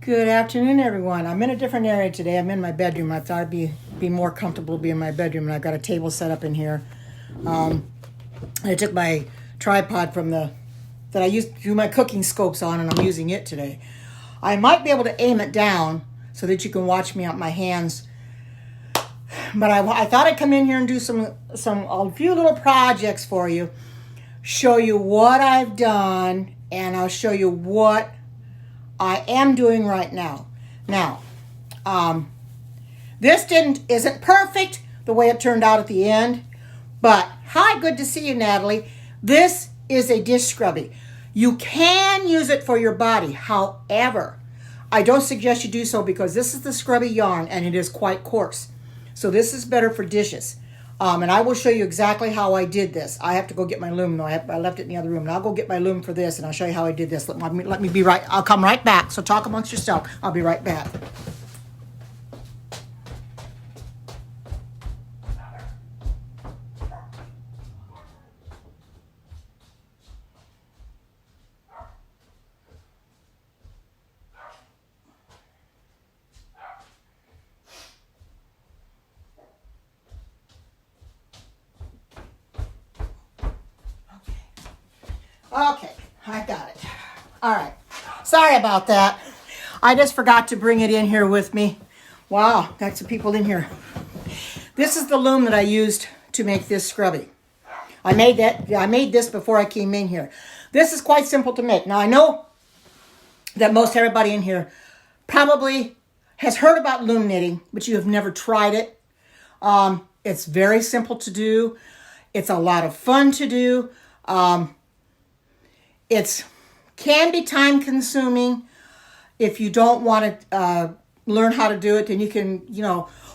Good afternoon, everyone. I'm in a different area today. I'm in my bedroom. I thought it'd be more comfortable to be in my bedroom, and I've got a table set up in here. I took my tripod that I used to do my cooking scopes on, and I'm using it today. I might be able to aim it down so that you can watch me on my hands. But I thought I'd come in here and do a few little projects for you, show you what I've done, and I'll show you what I am doing right now. Now, this isn't perfect the way it turned out at the end, but hi, good to see you, Natalie. This is a dish scrubby. You can use it for your body. However, I don't suggest you do so because this is the scrubby yarn and it is quite coarse. So this is better for dishes. And I will show you exactly how I did this. I have to go get my loom, though. I left it in the other room. And I'll go get my loom for this, and I'll show you how I did this. Let me be right. I'll come right back. So talk amongst yourself. I'll be right back. Okay, I got it. All right. Sorry about that. I just forgot to bring it in here with me. Wow, got some people in here. This is the loom that I used to make this scrubby. I made this before I came in here. This is quite simple to make. Now, I know that most everybody in here probably has heard about loom knitting, but you have never tried it. It's very simple to do. It's a lot of fun to do. It can be time consuming. If you don't want to learn how to do it, then you can,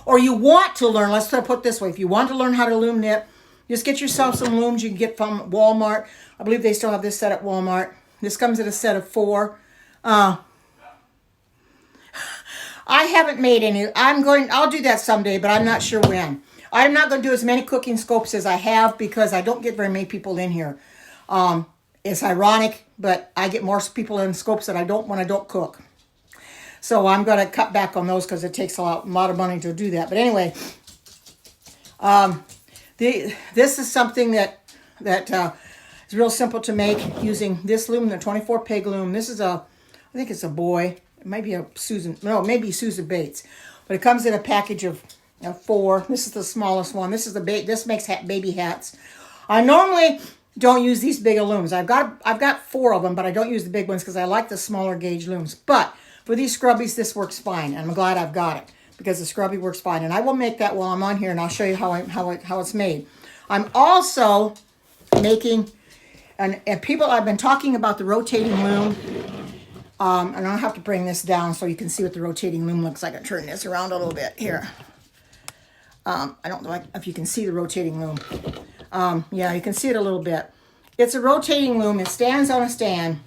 or you want to learn, let's put it this way. If you want to learn how to loom knit, just get yourself some looms you can get from Walmart. I believe they still have this set at Walmart. This comes in a set of 4. I haven't made any. I'll do that someday, but I'm not sure when. I'm not going to do as many cooking scopes as I have because I don't get very many people in here. It's ironic, but I get more people in scopes that I don't when I don't cook. So I'm going to cut back on those because it takes a lot of money to do that. But anyway, this is something that is real simple to make using this loom, the 24 peg loom. This is I think it's a boy. It might be maybe Susan Bates. But it comes in a package of 4. This is the smallest one. This makes baby hats. I normally don't use these bigger looms. I've got 4 of them, but I don't use the big ones because I like the smaller gauge looms. But for these scrubbies, this works fine, and I'm glad I've got it because the scrubby works fine. And I will make that while I'm on here, and I'll show you how it's made. I'm also making, and people I've been talking about the rotating loom. And I'll have to bring this down so you can see what the rotating loom looks like. I turn this around a little bit here. I don't know if you can see the rotating loom. Yeah, you can see it a little bit. It's a rotating loom. It stands on a stand.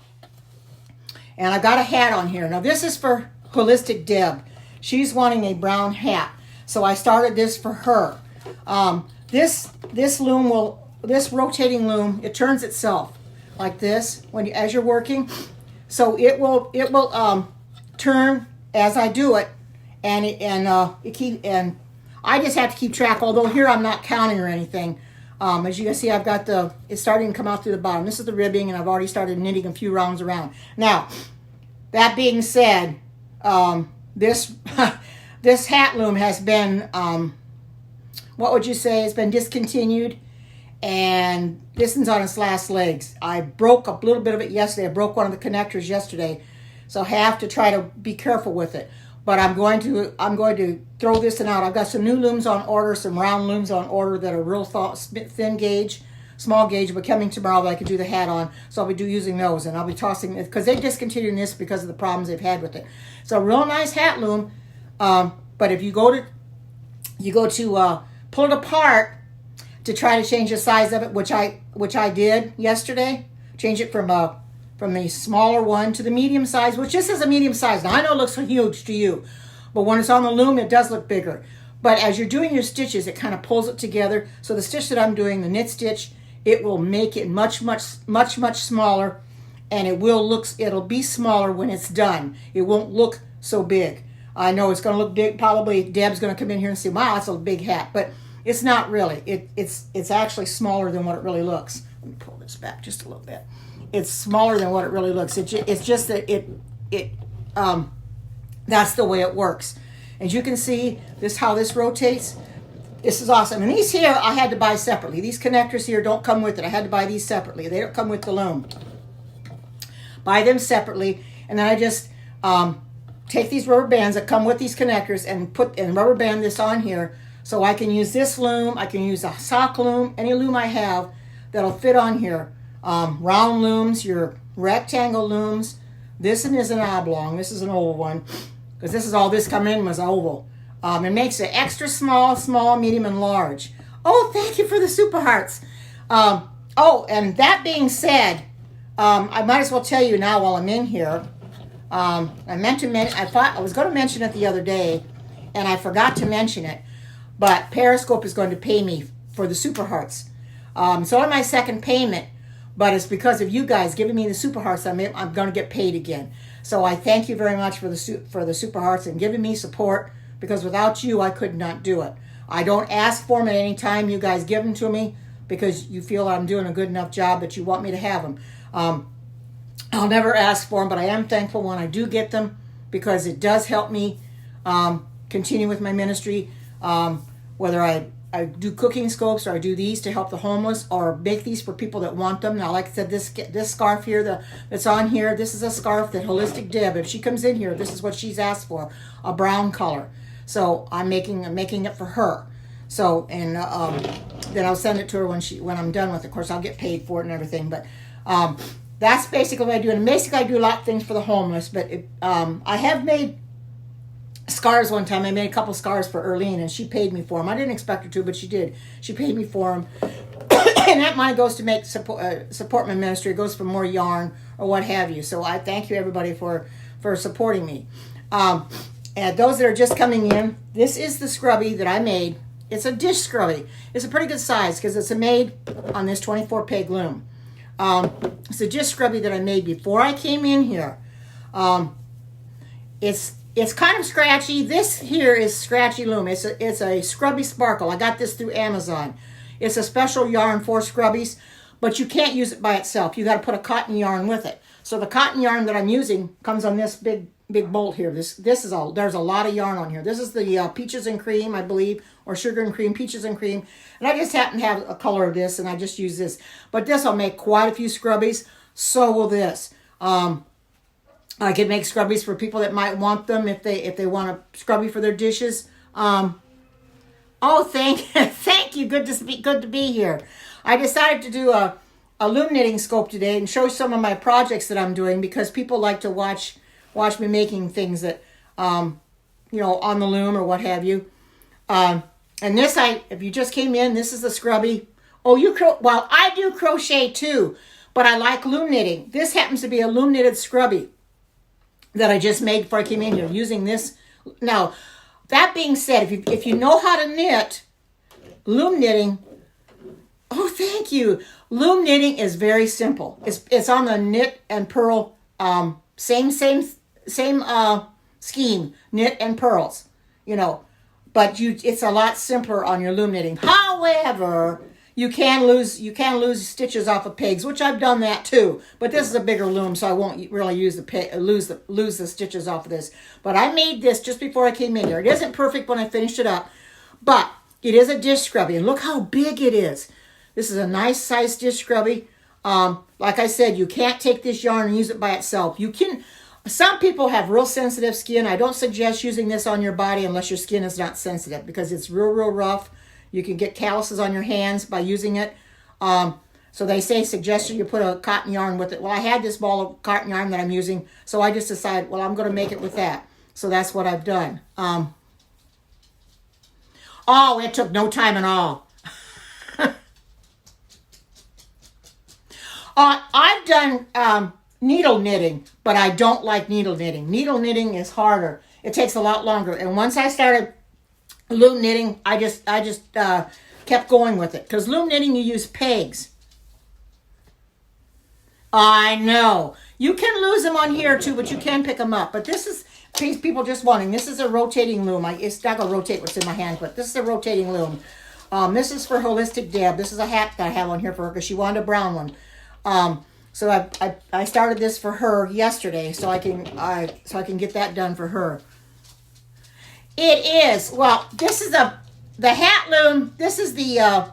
And I've got a hat on here. Now, this is for Holistic Deb. She's wanting a brown hat. So I started this for her. This rotating loom, it turns itself like this as you're working. So it will turn as I do it, and I just have to keep track. Although here I'm not counting or anything. As you can see, I've got it's starting to come out through the bottom. This is the ribbing, and I've already started knitting a few rounds around. Now, that being said, this this hat loom has been, what would you say? It's been discontinued, and this one's on its last legs. I broke a little bit of it yesterday. I broke one of the connectors yesterday, so I have to try to be careful with it. But I'm going to throw this one out. I've got some new looms on order, some round looms on order that are real thin gauge, small gauge, but coming tomorrow that I can do the hat on. So I'll be using those, and I'll be tossing it because they discontinued this because of the problems they've had with it. It's a real nice hat loom, but if you go to pull it apart to try to change the size of it, which I did yesterday, change it from the smaller one to the medium size, which this is a medium size. Now, I know it looks huge to you, but when it's on the loom, it does look bigger. But as you're doing your stitches, it kind of pulls it together. So the stitch that I'm doing, the knit stitch, it will make it much smaller, and it'll be smaller when it's done. It won't look so big. I know it's going to look big. Probably Deb's going to come in here and say, wow, that's a big hat. But it's not really. It's actually smaller than what it really looks. Let me pull this back just a little bit. It's smaller than what it really looks. It's just that that's the way it works. As you can see, how this rotates. This is awesome. And these here I had to buy separately. These connectors here don't come with it. I had to buy these separately. They don't come with the Loom. Buy them separately. And then I just take these rubber bands that come with these connectors and rubber band this on here so I can use this Loom. I can use a sock Loom, any Loom I have that'll fit on here. Round looms, your rectangle looms. This one is an oblong. This is an oval one because this is all this come in was oval. It makes it extra small, small, medium, and large. Oh, thank you for the super hearts. And that being said, I might as well tell you now while I'm in here. I thought I was going to mention it the other day, and I forgot to mention it. But Periscope is going to pay me for the super hearts. It's only my second payment, but it's because of you guys giving me the super hearts. I'm going to get paid again. So I thank you very much for the super hearts and giving me support. Because without you, I could not do it. I don't ask for them at any time. You guys give them to me because you feel I'm doing a good enough job that you want me to have them. I'll never ask for them, but I am thankful when I do get them because it does help me continue with my ministry. Whether I do cooking scopes or I do these to help the homeless or make these for people that want them. Now, like I said, this scarf here that's on here, this is a scarf that Holistic Deb, if she comes in here, this is what she's asked for, a brown color. So I'm making it for her. So, and then I'll send it to her when I'm done with it. Of course, I'll get paid for it and everything. But that's basically what I do. And basically, I do a lot of things for the homeless. But I have made scarves one time. I made a couple scarves for Erlene, and she paid me for them. I didn't expect her to, but she did. She paid me for them. And that money goes to make support my ministry. It goes for more yarn or what have you. So I thank you, everybody, for supporting me. And those that are just coming in, this is the scrubby that I made. It's a dish scrubby. It's a pretty good size because it's made on this 24 peg loom. It's a dish scrubby that I made before I came in here. It's kind of scratchy. This here is scratchy loom. It's a scrubby sparkle. I got this through Amazon. It's a special yarn for scrubbies, but you can't use it by itself. You got to put a cotton yarn with it. So the cotton yarn that I'm using comes on this big bolt here. This is all. There's a lot of yarn on here. This is the peaches and cream, I believe, or sugar and cream, peaches and cream. And I just happen to have a color of this, and I just use this. But this will make quite a few scrubbies. So will this. I can make scrubbies for people that might want them if they want a scrubby for their dishes. Thank you. Good to be here. I decided to do a loom knitting scope today and show some of my projects that I'm doing because people like to watch me making things that on the loom or what have you. And this, if you just came in, this is the scrubby. Oh, I do crochet too, but I like loom knitting. This happens to be a loom knitted scrubby that I just made before I came in here using this. Now, that being said, if you know how to knit, loom knitting, oh, thank you. Loom knitting is very simple. It's on the knit and purl, same scheme, knit and pearls, but it's a lot simpler on your loom knitting. However, you can lose stitches off of pegs, which I've done that too. But this is a bigger loom, so I won't really lose the stitches off of this. But I made this just before I came in here. It isn't perfect when I finished it up, but it is a dish scrubby, and look how big it is. This is a nice size dish scrubby. Like I said, you can't take this yarn and use it by itself. You can. Some people have real sensitive skin. I don't suggest using this on your body unless your skin is not sensitive because it's real rough. You can get calluses on your hands by using it. So they suggest you put a cotton yarn with it. Well, I had this ball of cotton yarn that I'm using, so I just decided, well, I'm going to make it with that. So that's what I've done. It took no time at all. I've done needle knitting, but I don't like needle knitting. Needle knitting is harder. It takes a lot longer. And once I started loom knitting, I just kept going with it. Because loom knitting, you use pegs. I know. You can lose them on here too, but you can pick them up. But this is, people just wanting, this is a rotating loom. It's not going to rotate what's in my hand, but this is a rotating loom. This is for Holistic Deb. This is a hat that I have on here for her because she wanted a brown one. So I started this for her yesterday, so I can get that done for her. It is, well, this is the hat loom. This is the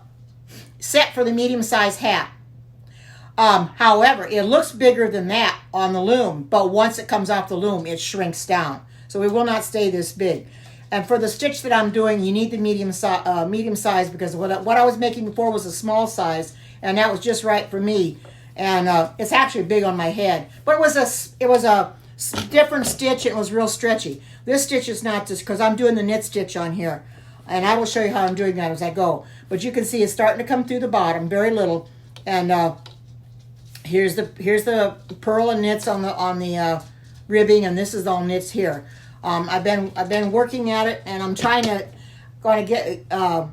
set for the medium-sized hat. However, it looks bigger than that on the loom, but once it comes off the loom, it shrinks down. So it will not stay this big. And for the stitch that I'm doing, you need the medium size because what I was making before was a small size, and that was just right for me. And it's actually big on my head, but it was a different stitch. And it was real stretchy. This stitch is not just because I'm doing the knit stitch on here, and I will show you how I'm doing that as I go. But you can see it's starting to come through the bottom, very little, and here's the purl and knits on the ribbing, and this is all knits here. I've been working at it, and I'm going to get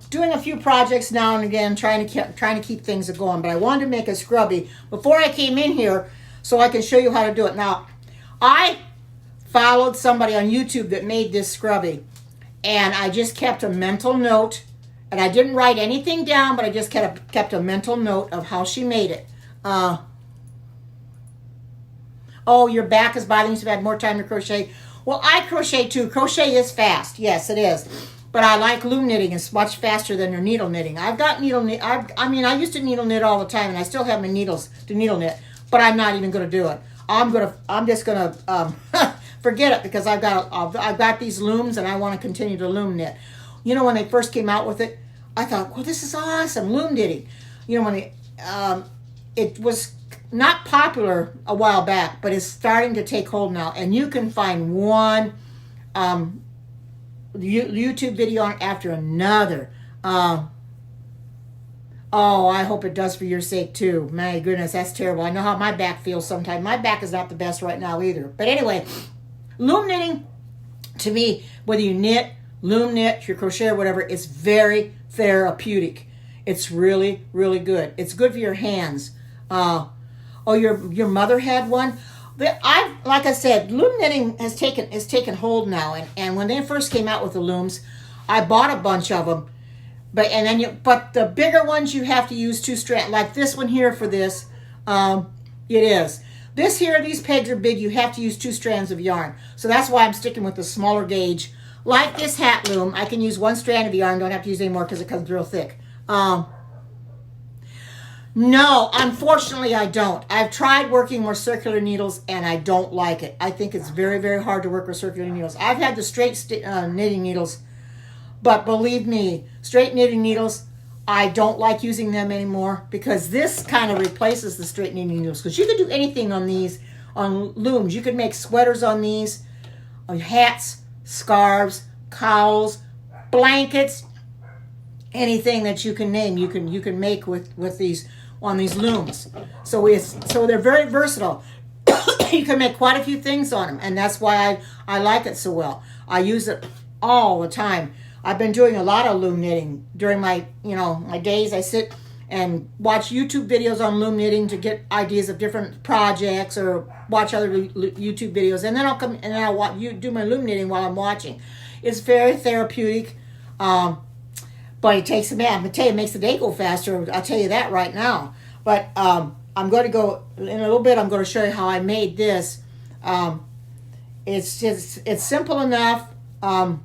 doing a few projects now and again, trying to keep things going. But I wanted to make a scrubby before I came in here, so I can show you how to do it. Now, I followed somebody on YouTube that made this scrubby, and I just kept a mental note, and I didn't write anything down, but I just kept a mental note of how she made it. Oh, your back is bothering you, so you've had more time to crochet. Well, I crochet too. Crochet is fast. Yes, it is. But I like loom knitting. It's much faster than your needle knitting. I've got needle knit. I used to needle knit all the time, and I still have my needles to needle knit. But I'm not even going to do it. I'm just going to forget it because I've got these looms, and I want to continue to loom knit. You know, when they first came out with it, I thought, well, this is awesome, loom knitting. You know, it was not popular a while back, but it's starting to take hold now. And you can find one YouTube video after another. Oh, I hope it does for your sake too. My goodness, that's terrible. I know how my back feels sometimes. My back is not the best right now either. But anyway, loom knitting, to me, whether you knit, loom knit, your crochet or whatever, it's very therapeutic. It's really, really good. It's good for your hands. Oh, your mother had one. Like I said, loom knitting has taken hold now. And when they first came out with the looms, I bought a bunch of them. But the bigger ones you have to use 2 strands, like this one here for this. It is. This here, these pegs are big. You have to use 2 strands of yarn. So that's why I'm sticking with the smaller gauge. Like this hat loom, I can use 1 strand of yarn. Don't have to use any more because it comes real thick. No, unfortunately I don't. I've tried working with circular needles and I don't like it. I think it's very, very hard to work with circular needles. I've had the straight knitting needles, but believe me, straight knitting needles, I don't like using them anymore because this kind of replaces the straight knitting needles. Because you could do anything on these, on looms. You could make sweaters on these, hats, scarves, cowls, blankets, anything that you can name. You can make with these on these looms. So they're very versatile. You can make quite a few things on them, and that's why I like it so well. I use it all the time. I've been doing a lot of loom knitting during my days. I sit and watch YouTube videos on loom knitting to get ideas of different projects, or watch other YouTube videos, and then I'll come and I'll do my loom knitting while I'm watching. It's very therapeutic. But it takes a man. It makes the day go faster. I'll tell you that right now. But I'm going to go in a little bit. I'm going to show you how I made this. It's simple enough. And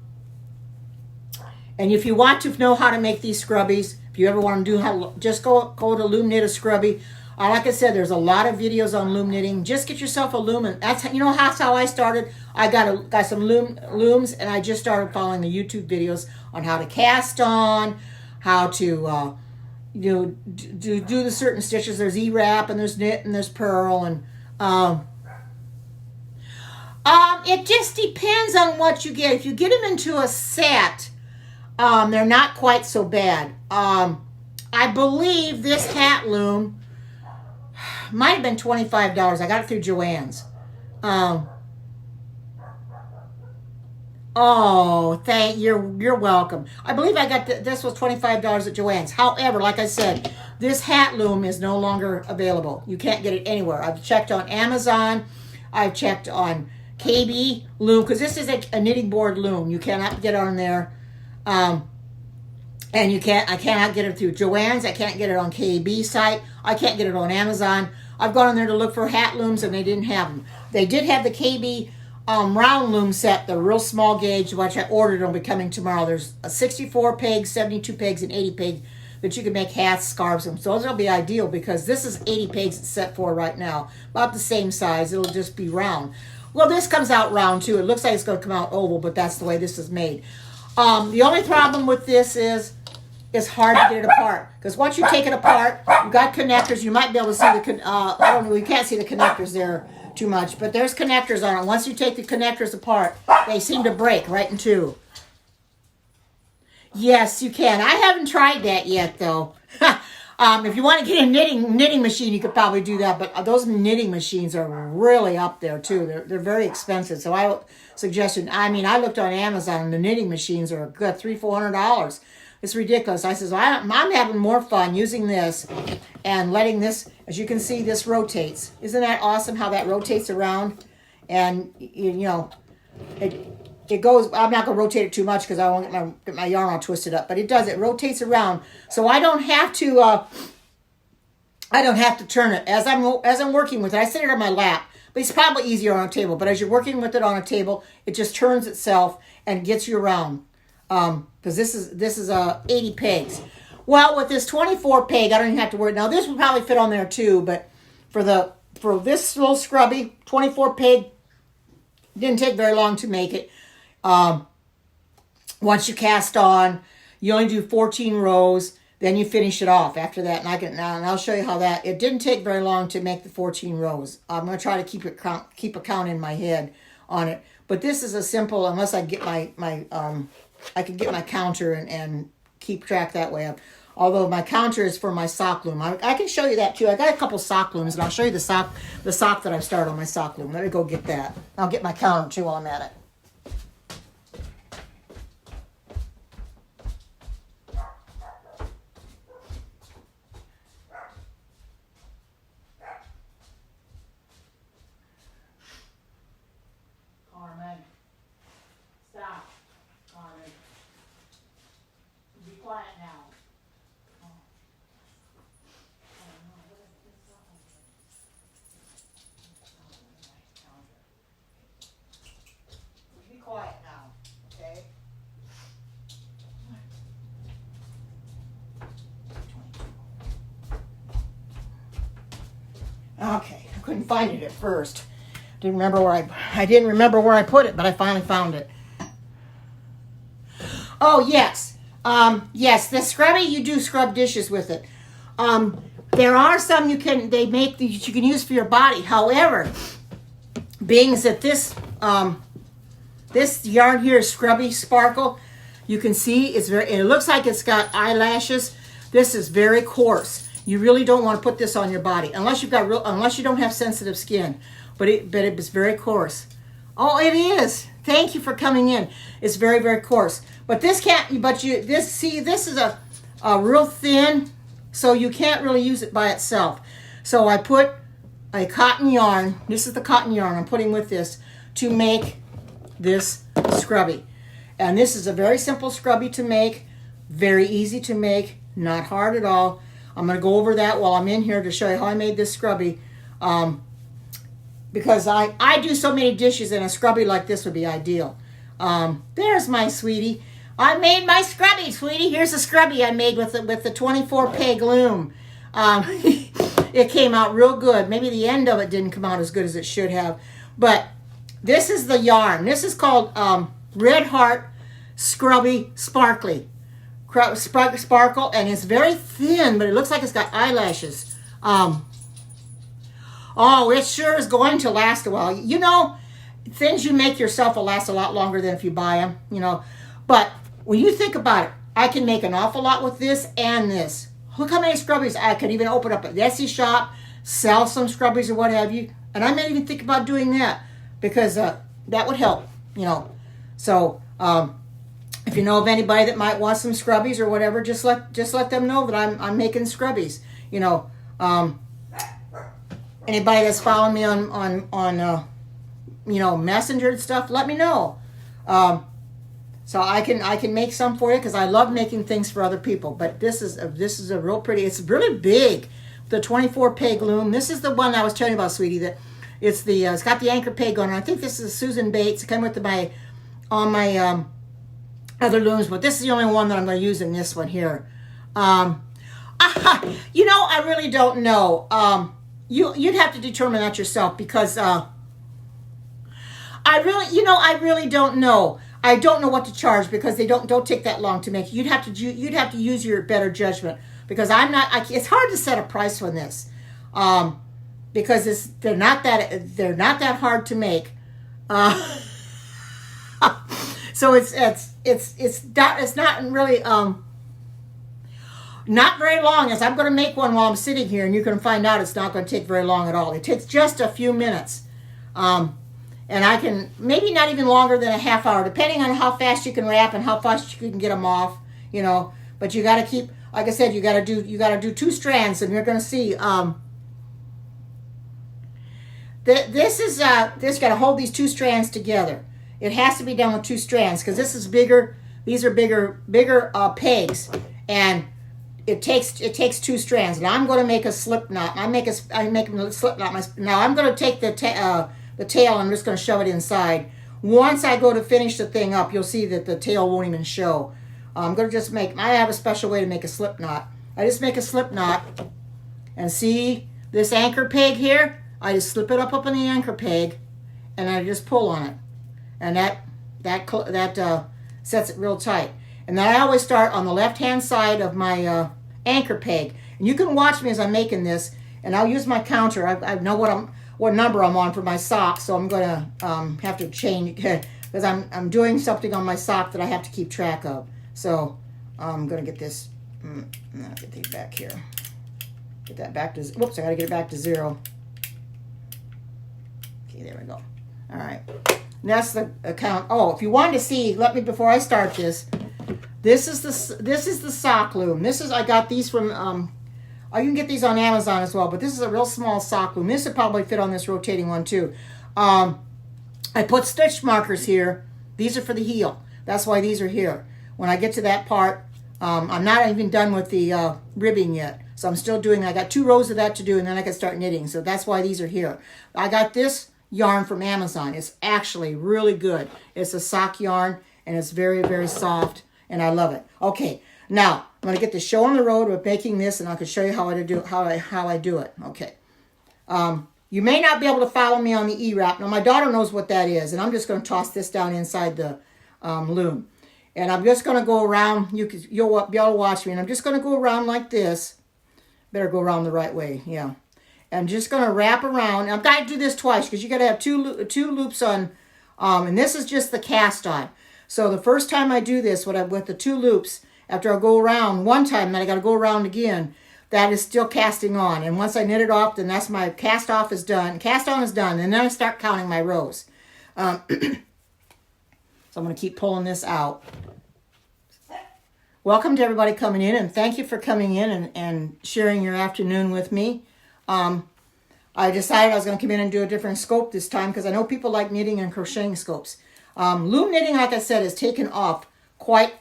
if you want to know how to make these scrubbies, if you ever want to do just go to Loom Knit a Scrubby. Like I said, there's a lot of videos on loom knitting. Just get yourself a loom, and that's how I started. I got some looms, and I just started following the YouTube videos on how to cast on, how to do the certain stitches. There's E-wrap, and there's knit, and there's purl, and it just depends on what you get. If you get them into a set, they're not quite so bad. I believe this hat loom might have been $25. I got it through Joann's. You're welcome. I believe I got this was $25 at Joann's. However, like I said, this hat loom is no longer available. You can't get it anywhere. I've checked on Amazon. I've checked on KB loom, because this is a knitting board loom. You cannot get on there. And I cannot get it through Joann's. I can't get it on KB site. I can't get it on Amazon. I've gone on there to look for hat looms, and they didn't have them. They did have the KB round loom set, the real small gauge, which I ordered. Will be coming tomorrow. There's a 64 pegs, 72 pegs, and 80 pegs that you can make hats, scarves, and so those will be ideal, because this is 80 pegs it's set for right now. About the same size. It'll just be round. Well, this comes out round too. It looks like it's going to come out oval, but that's the way this is made. The only problem with this is it's hard to get it apart, because once you take it apart, you got connectors. You might be able to see I don't know, you can't see the connectors there too much, but there's connectors on it. Once you take the connectors apart, they seem to break right in two. Yes, you can. I haven't tried that yet, though. If you want to get a knitting machine, you could probably do that, but those knitting machines are really up there too. They're very expensive. So I looked on Amazon, and the knitting machines are a good $300-400. It's ridiculous. I says, I'm having more fun using this and letting this, as you can see, this rotates. Isn't that awesome how that rotates around? And, it goes, I'm not going to rotate it too much because I won't get my yarn all twisted up. But it does. It rotates around. So I don't have to turn it. As I'm working with it, I sit it on my lap. But it's probably easier on a table. But as you're working with it on a table, it just turns itself and gets you around. Because this is 80 pegs. Well, with this 24 peg, I don't even have to worry. Now this would probably fit on there too, but for this little scrubby 24 peg, didn't take very long to make it. Once you cast on, you only do 14 rows, then you finish it off after that. And I'll show you how that. It didn't take very long to make the 14 rows. I'm going to try to keep a count in my head on it. But this is a simple, unless I get I can get my counter and keep track that way. Although my counter is for my sock loom. I can show you that too. I got a couple sock looms, and I'll show you the sock that I've started on my sock loom. Let me go get that. I'll get my counter too while I'm at it. Carmen, stop. Carmen, be quiet now. Be quiet now, okay? Okay, I couldn't find it at first. I didn't remember where I put it, but I finally found it. Oh yes, yes. The scrubby, you do scrub dishes with it. There are some you can use for your body. However, being that this yarn here is Scrubby Sparkle, you can see it looks like it's got eyelashes. This is very coarse. You really don't want to put this on your body unless you don't have sensitive skin. But it was very coarse. Oh, it is. Thank you for coming in. It's very, very coarse. But this is a real thin, so you can't really use it by itself. So I put a cotton yarn. This is the cotton yarn I'm putting with this to make this scrubby. And this is a very simple scrubby to make, very easy to make, not hard at all. I'm going to go over that while I'm in here to show you how I made this scrubby. Because I do so many dishes, and a scrubby like this would be ideal. There's my sweetie. I made my scrubby, sweetie. Here's a scrubby I made with the 24 peg loom. It came out real good. Maybe the end of it didn't come out as good as it should have. But this is the yarn. This is called Red Heart Scrubby Sparkle, and it's very thin, but it looks like it's got eyelashes. Oh, it sure is going to last a while. You know, things you make yourself will last a lot longer than if you buy them, But when you think about it, I can make an awful lot with this and this. Look how many scrubbies. I could even open up a Etsy shop, sell some scrubbies or what have you. And I may even think about doing that because that would help, So if you know of anybody that might want some scrubbies or whatever, just let them know that I'm making scrubbies. You know, anybody that's following me on you know, Messenger and stuff, let me know. So I can make some for you because I love making things for other people. But this is a real pretty. It's really big. The 24 peg loom. This is the one I was telling you about, sweetie. That it's got the anchor peg on it. I think this is Susan Bates. It came with my other looms, but this is the only one that I'm going to use in this one here. You know, I really don't know. You'd have to determine that yourself because I really don't know. I don't know what to charge because they don't take that long to make. You'd have to use your better judgment because it's hard to set a price on this because they're not that hard to make. So it's not really not very long. As I'm going to make one while I'm sitting here, and you can find out it's not going to take very long at all. It takes just a few minutes. And I can, maybe not even longer than a half hour, depending on how fast you can wrap and how fast you can get them off, you know. But you got to keep, like I said, you got to do 2 strands, and you're going to see. This got to hold these 2 strands together. It has to be done with 2 strands because this is bigger. These are bigger pegs, and it takes 2 strands. And I'm going to make a slip knot. I'm making a slip knot. Now I'm going to take the tail. I'm just going to shove it inside. Once I go to finish the thing up, you'll see that the tail won't even show. I'm going to just I have a special way to make a slip knot. I just make a slip knot, and see this anchor peg here? I just slip it up on the anchor peg, and I just pull on it. And that sets it real tight. And then I always start on the left-hand side of my anchor peg. And you can watch me as I'm making this, and I'll use my counter. I know what number I'm on for my sock, so I'm going to have to change because I'm doing something on my sock that I have to keep track of. So I'm going to get this. Get these back here. Get that back to. Whoops! I got to get it back to 0. Okay, there we go. All right. And that's the account. Oh, if you wanted to see, before I start this. This is the sock loom. I got these from. You can get these on Amazon as well, but this is a real small sock loom. This would probably fit on this rotating one too. I put stitch markers here. These are for the heel. That's why these are here. When I get to that part, I'm not even done with the ribbing yet. So I'm still doing, I got 2 rows of that to do, and then I can start knitting. So that's why these are here. I got this yarn from Amazon. It's actually really good. It's a sock yarn, and it's very, very soft, and I love it. Okay, now I'm going to get the show on the road with making this, and I can show you how I do it. Okay. You may not be able to follow me on the E-wrap. Now, my daughter knows what that is, and I'm just going to toss this down inside the loom. And I'm just going to go around. You'll be able to watch me, and I'm just going to go around like this. Better go around the right way, yeah. I'm just going to wrap around. I've got to do this twice because you got to have two loops on, and this is just the cast on. So the first time I do this with the 2 loops, after I go around one time, then I got to go around again. That is still casting on, and once I knit it off, then that's my cast off is done. Cast on is done, and then I start counting my rows. So I'm going to keep pulling this out. Welcome to everybody coming in, and thank you for coming in and sharing your afternoon with me. I decided I was going to come in and do a different scope this time because I know people like knitting and crocheting scopes. Loom knitting, like I said, has taken off quite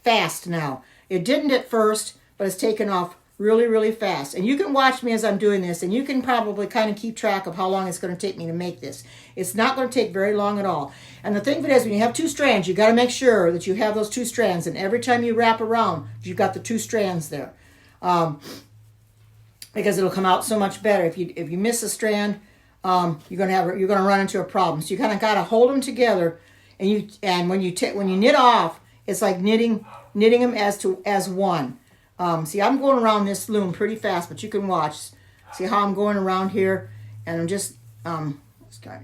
fast now. It didn't at first, but it's taken off really, really fast. And you can watch me as I'm doing this, and you can probably kind of keep track of how long it's going to take me to make this. It's not going to take very long at all. And the thing of it is, when you have 2 strands, you got to make sure that you have those 2 strands, and every time you wrap around, you've got the 2 strands there. Because it'll come out so much better. If you miss a strand, you're gonna run into a problem. So you kind of got to hold them together, and when you knit off, it's like knitting them as one. See, I'm going around this loom pretty fast, but you can watch. See how I'm going around here, and I'm just gotta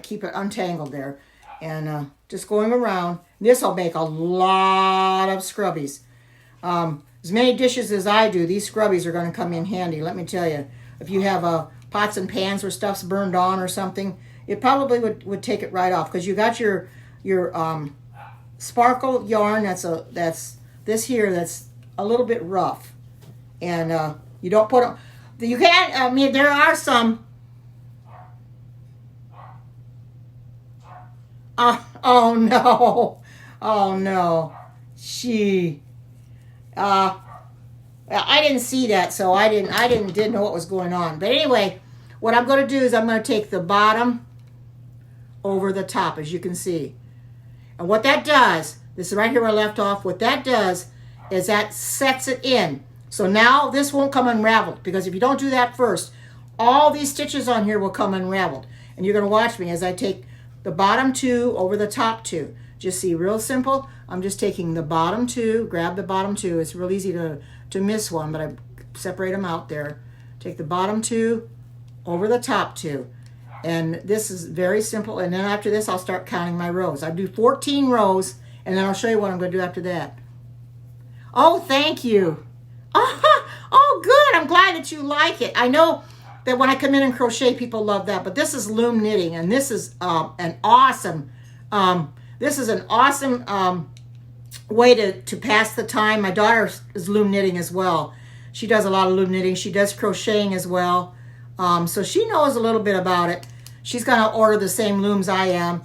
keep it untangled there, and just going around. This will make a lot of scrubbies. As many dishes as I do, these scrubbies are going to come in handy. Let me tell you, if you have pots and pans where stuff's burned on or something, it probably would take it right off because you got your your sparkle yarn that's this here that's a little bit rough, and you don't put them. You can't. I mean, there are some. Oh no! Oh no! I didn't see that, so I didn't know what was going on. But anyway, what I'm going to do is I'm going to take the bottom over the top, as you can see. And what that does, this is right here where I left off, what that does is that sets it in. So now this won't come unraveled, because if you don't do that first, all these stitches on here will come unraveled. And you're going to watch me as I take the bottom two over the top two. Just see, real simple. I'm just taking the bottom two, grab the bottom two. It's real easy to miss one, but I separate them out there. Take the bottom two over the top two. And this is very simple. And then after this, I'll start counting my rows. I do 14 rows, and then I'll show you what I'm going to do after that. Oh, thank you. Oh, good. I'm glad that you like it. I know that when I come in and crochet, people love that. But this is loom knitting, and this is an awesome way to pass the time. My daughter is loom knitting as well. She does a lot of loom knitting. She does crocheting as well. So she knows a little bit about it. She's going to order the same looms I am,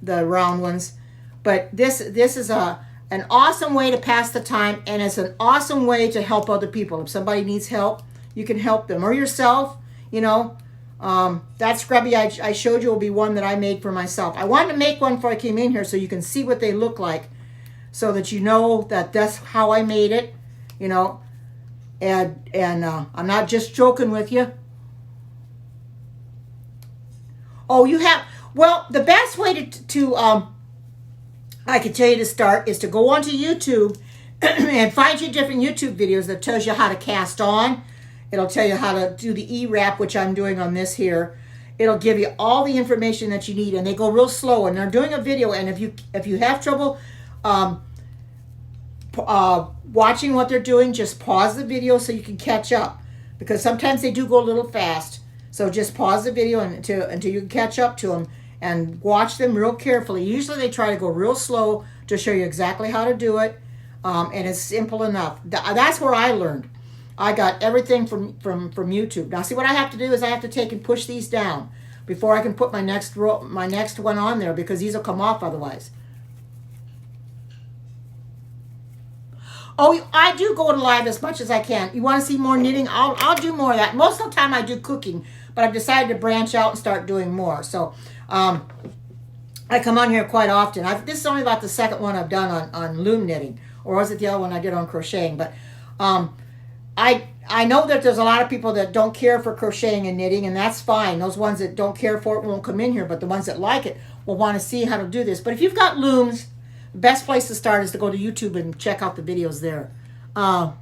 the round ones. But this is an awesome way to pass the time, and it's an awesome way to help other people. If somebody needs help, you can help them. Or yourself, you know. That scrubby I showed you will be one that I made for myself. I wanted to make one before I came in here so you can see what they look like, so that you know that that's how I made it, you know. And I'm not just joking with you. Oh, you have, well, the best way to I can tell you to start is to go onto YouTube and find you different YouTube videos that tells you how to cast on. It'll tell you how to do the E-wrap, which I'm doing on this here. It'll give you all the information that you need, and they go real slow. And they're doing a video, and if you have trouble watching what they're doing, just pause the video so you can catch up, because sometimes they do go a little fast. So just pause the video until you can catch up to them, and watch them real carefully. Usually they try to go real slow to show you exactly how to do it, and it's simple enough. That's where I learned. I got everything from YouTube. Now see, what I have to do is I have to take and push these down before I can put my next one on there, because these will come off otherwise. Oh, I do go to live as much as I can. You want to see more knitting? I'll do more of that. Most of the time I do cooking, but I've decided to branch out and start doing more. So I come on here quite often. This is only about the second one I've done on loom knitting, or was it the other one I did on crocheting? But I know that there's a lot of people that don't care for crocheting and knitting, and that's fine. Those ones that don't care for it won't come in here, but the ones that like it will want to see how to do this. But if you've got looms, the best place to start is to go to YouTube and check out the videos there. I'm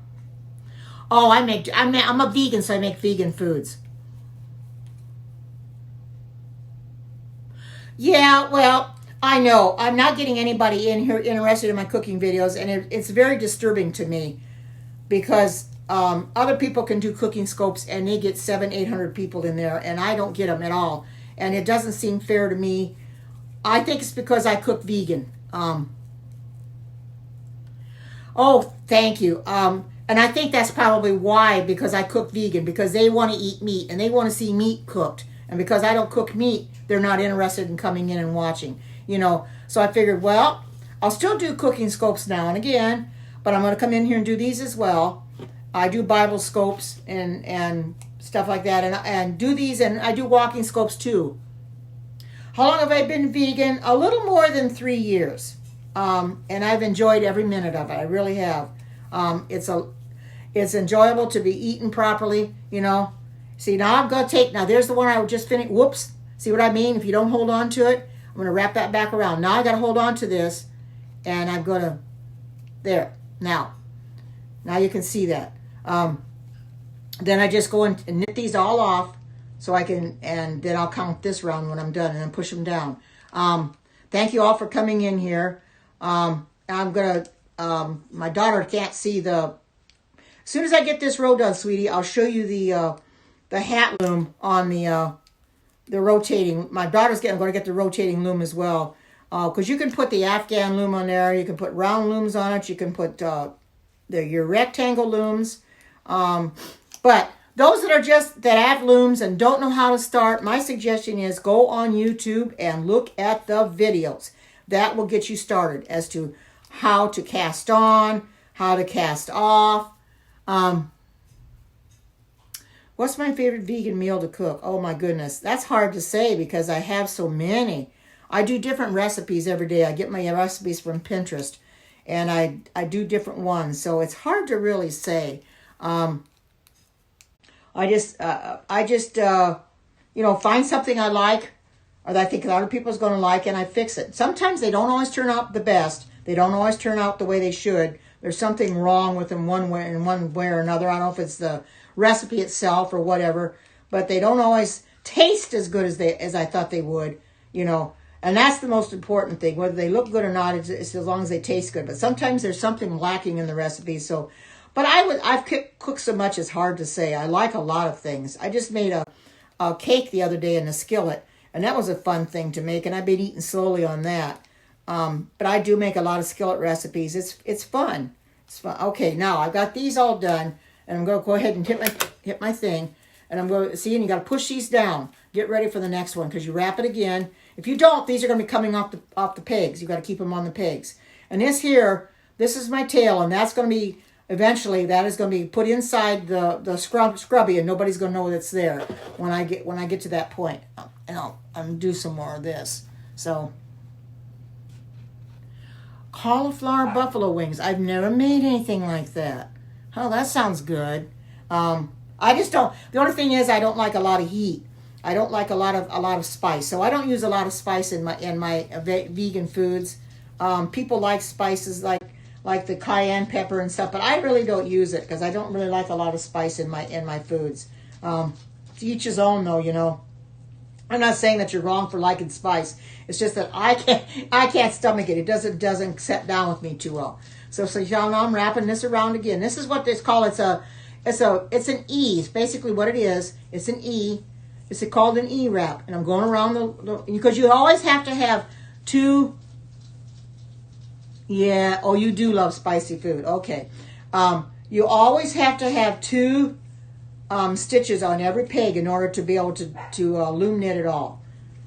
a vegan, so I make vegan foods. Yeah, well, I know. I'm not getting anybody in here interested in my cooking videos, and it's very disturbing to me, because other people can do cooking scopes and they get 700-800 people in there, and I don't get them at all, and it doesn't seem fair to me. I think it's because I cook vegan. Oh, thank you. And I think that's probably why, because I cook vegan, because they want to eat meat and they want to see meat cooked, and because I don't cook meat, they're not interested in coming in and watching, you know. So I figured, well, I'll still do cooking scopes now and again, but I'm going to come in here and do these as well. I do Bible scopes and stuff like that, and do these, and I do walking scopes too. How long have I been vegan? A little more than 3 years, and I've enjoyed every minute of it. I really have. It's enjoyable to be eaten properly, you know. See, now I'm going to take, now there's the one I just finished. Whoops. See what I mean? If you don't hold on to it, I'm going to wrap that back around. Now I got to hold on to this, and I'm going to, there. Now you can see that. Then I just go and knit these all off, so I can, and then I'll count this round when I'm done, and then push them down. Thank you all for coming in here. I'm going to, my daughter can't see as soon as I get this row done, sweetie, I'll show you the hat loom on the rotating. My daughter's going to get the rotating loom as well. because you can put the Afghan loom on there. You can put round looms on it. You can put your rectangle looms. But those that have looms and don't know how to start, my suggestion is go on YouTube and look at the videos. That will get you started as to how to cast on, how to cast off. What's my favorite vegan meal to cook? Oh my goodness, that's hard to say because I have so many. I do different recipes every day. I get my recipes from Pinterest, and I do different ones, so it's hard to really say. I just find something I like, or that I think other people's going to like, and I fix it. Sometimes they don't always turn out the best. They don't always turn out the way they should. There's something wrong with them in one way or another. I don't know if it's the recipe itself or whatever, but they don't always taste as good as I thought they would, And that's the most important thing. Whether they look good or not, it's as long as they taste good. But sometimes there's something lacking in the recipe. So, but I've cooked so much it's hard to say. I like a lot of things. I just made a cake the other day in a skillet, and that was a fun thing to make. And I've been eating slowly on that. But I do make a lot of skillet recipes. It's fun. It's fun. Okay, now I've got these all done, and I'm going to go ahead and hit my thing. And I'm going to see, and you got to push these down. Get ready for the next one because you wrap it again. If you don't, these are going to be coming off the pegs. You got to keep them on the pegs. And this is my tail, and that's going to be eventually that is going to be put inside the scrubby, and nobody's going to know that's there when I get to that point. And I'll do some more of this. So, cauliflower buffalo wings. I've never made anything like that. Oh, that sounds good. I just don't. The only thing is, I don't like a lot of heat. I don't like a lot of spice, so I don't use a lot of spice in my vegan foods. People like spices like the cayenne pepper and stuff, but I really don't use it because I don't really like a lot of spice in my foods. To each his own, though. I'm not saying that you're wrong for liking spice. It's just that I can't stomach it. It doesn't set down with me too well. So y'all know I'm wrapping this around again. This is what it's called. It's an E. It's basically what it is. It's an E. It's called an E wrap, and I'm going around because you always have to have two. Yeah. Oh, you do love spicy food. Okay. You always have to have two stitches on every peg in order to be able to loom knit it all.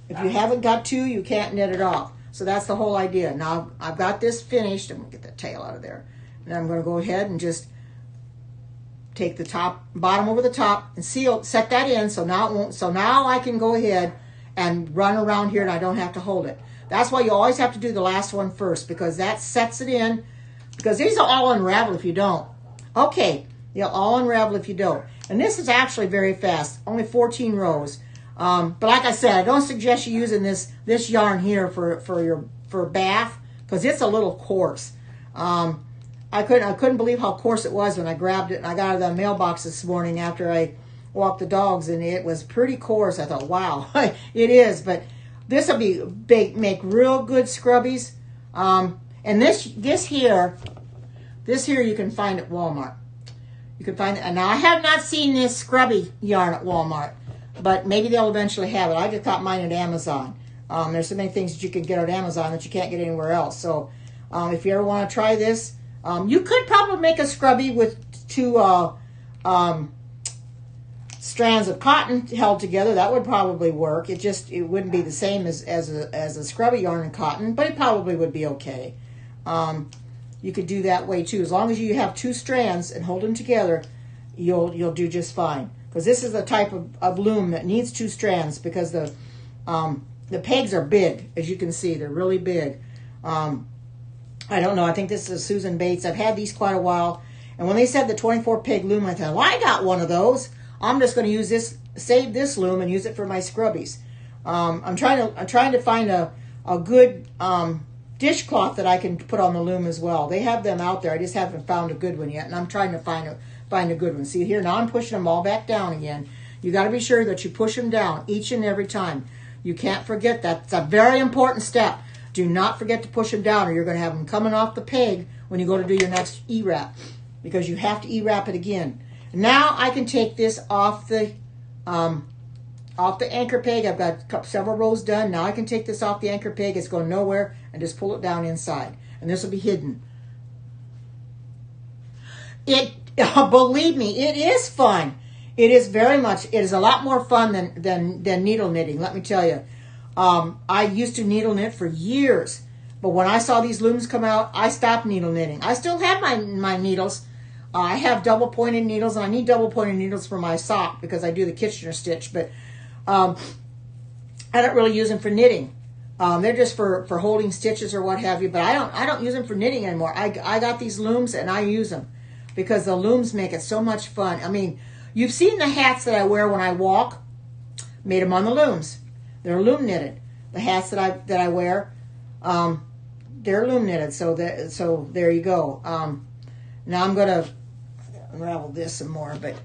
If you haven't got two, you can't knit it off. So that's the whole idea. Now I've got this finished. I'm gonna get the tail out of there, and I'm gonna go ahead and just take the bottom over the top and set that in. So now it won't. So now I can go ahead and run around here, and I don't have to hold it. That's why you always have to do the last one first, because that sets it in. Because these will all unravel if you don't. Okay, they'll all unravel if you don't. And this is actually very fast, only 14 rows. But like I said, I don't suggest you using this yarn here for bath, because it's a little coarse. I couldn't believe how coarse it was when I grabbed it and I got it out of the mailbox this morning after I walked the dogs, and it was pretty coarse. I thought, wow, it is. But this will make real good scrubbies. And this here you can find at Walmart. You can find it. And now I have not seen this scrubby yarn at Walmart, but maybe they'll eventually have it. I just got mine at Amazon. There's so many things that you can get at Amazon that you can't get anywhere else. So if you ever want to try this, you could probably make a scrubby with two strands of cotton held together. That would probably work. It wouldn't be the same as a scrubby yarn and cotton, but it probably would be okay. You could do that way too. As long as you have two strands and hold them together, you'll do just fine. Because this is the type of loom that needs two strands, because the pegs are big, as you can see. They're really big. I don't know. I think this is a Susan Bates. I've had these quite a while. And when they said the 24 peg loom, I thought, well, I got one of those. I'm just going to save this loom and use it for my scrubbies. I'm trying to find a good dishcloth that I can put on the loom as well. They have them out there. I just haven't found a good one yet, and I'm trying to find a good one. See here, now I'm pushing them all back down again. You got to be sure that you push them down each and every time. You can't forget that. It's a very important step. Do not forget to push them down, or you're going to have them coming off the peg when you go to do your next E-wrap, because you have to E-wrap it again. Now I can take this off the off the anchor peg. I've got several rows done. Now I can take this off the anchor peg. It's going nowhere, and just pull it down inside. And this will be hidden. Believe me, it is fun. It is very much, it is a lot more fun than needle knitting, let me tell you. I used to needle knit for years, but when I saw these looms come out, I stopped needle knitting. I still have my needles. I have double pointed needles, and I need double pointed needles for my sock because I do the Kitchener stitch, but I don't really use them for knitting. They're just for holding stitches or what have you, but I don't use them for knitting anymore. I got these looms and I use them because the looms make it so much fun. I mean, you've seen the hats that I wear when I walk. Made them on the looms. They're loom knitted. The hats that I wear, they're loom knitted. So there you go. Now I'm gonna unravel this some more, but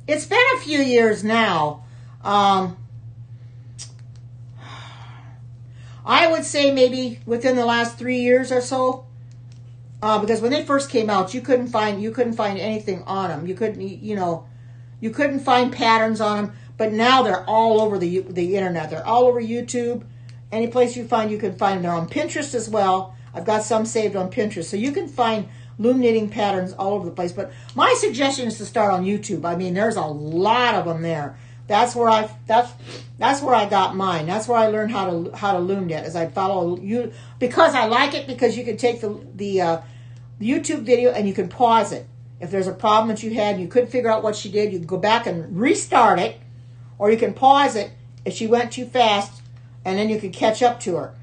it's been a few years now. I would say maybe within the last 3 years or so. Because when they first came out, you couldn't find anything on them. You couldn't find patterns on them. But now they're all over the internet. They're all over YouTube. Any place you find, you can find them. They're on Pinterest as well. I've got some saved on Pinterest, so you can find loom knitting patterns all over the place. But my suggestion is to start on YouTube. I mean, there's a lot of them there. That's where I got mine. That's where I learned how to loom knit. As I follow you because I like it, because you can take the YouTube video and you can pause it. If there's a problem that you had and you couldn't figure out what she did, you can go back and restart it, or you can pause it if she went too fast, and then you can catch up to her.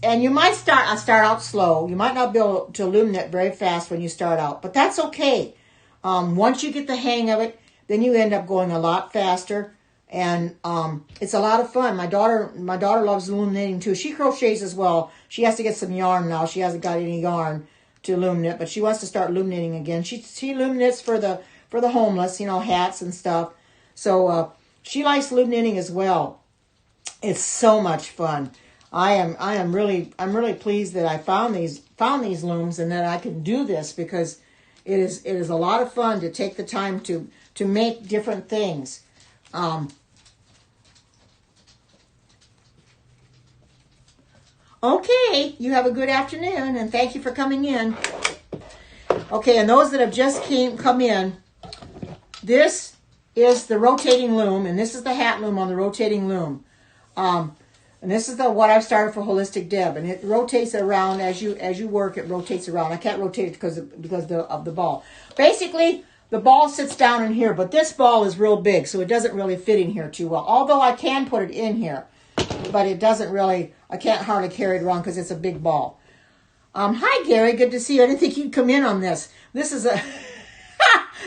And you might start out slow. You might not be able to loom knit very fast when you start out, but that's okay. Once you get the hang of it, then you end up going a lot faster, and it's a lot of fun. My daughter loves loom knitting too. She crochets as well. She has to get some yarn now. She hasn't got any yarn to loom knit, but she wants to start loom knitting again. She loom knits for the homeless, hats and stuff. So she likes loom knitting as well. It's so much fun. I'm really pleased that I found these looms and that I can do this, because it is a lot of fun to take the time to make different things. Okay, you have a good afternoon, and thank you for coming in. Okay, and those that have just come in, this is the rotating loom, and this is the hat loom on the rotating loom. And this is what I've started for Holistic Deb, and it rotates around as you work. It rotates around. I can't rotate it because of the ball. Basically, the ball sits down in here, but this ball is real big, so it doesn't really fit in here too well. Although I can put it in here, but it doesn't really. I can't hardly carry it around because it's a big ball. Hi Gary, good to see you. I didn't think you'd come in on this. This is a.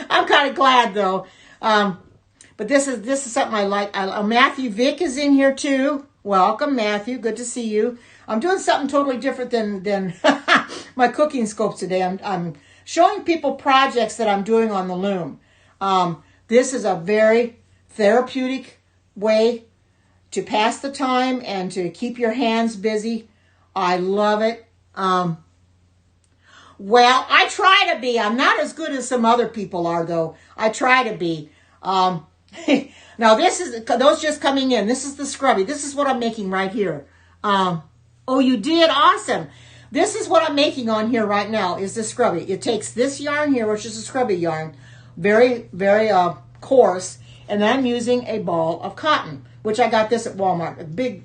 I'm kind of glad though. But this is something I like. Matthew Vick is in here too. Welcome, Matthew. Good to see you. I'm doing something totally different than my cooking scopes today. I'm showing people projects that I'm doing on the loom. This is a very therapeutic way to pass the time and to keep your hands busy. I love it. Well, I try to be. I'm not as good as some other people are, though. I try to be. Now this is those just coming in. This is the scrubby. This is what I'm making right here. Oh, you did? Awesome. This is what I'm making on here right now is the scrubby. It takes this yarn here, which is a scrubby yarn, very, very coarse, and then I'm using a ball of cotton, which I got this at Walmart. A big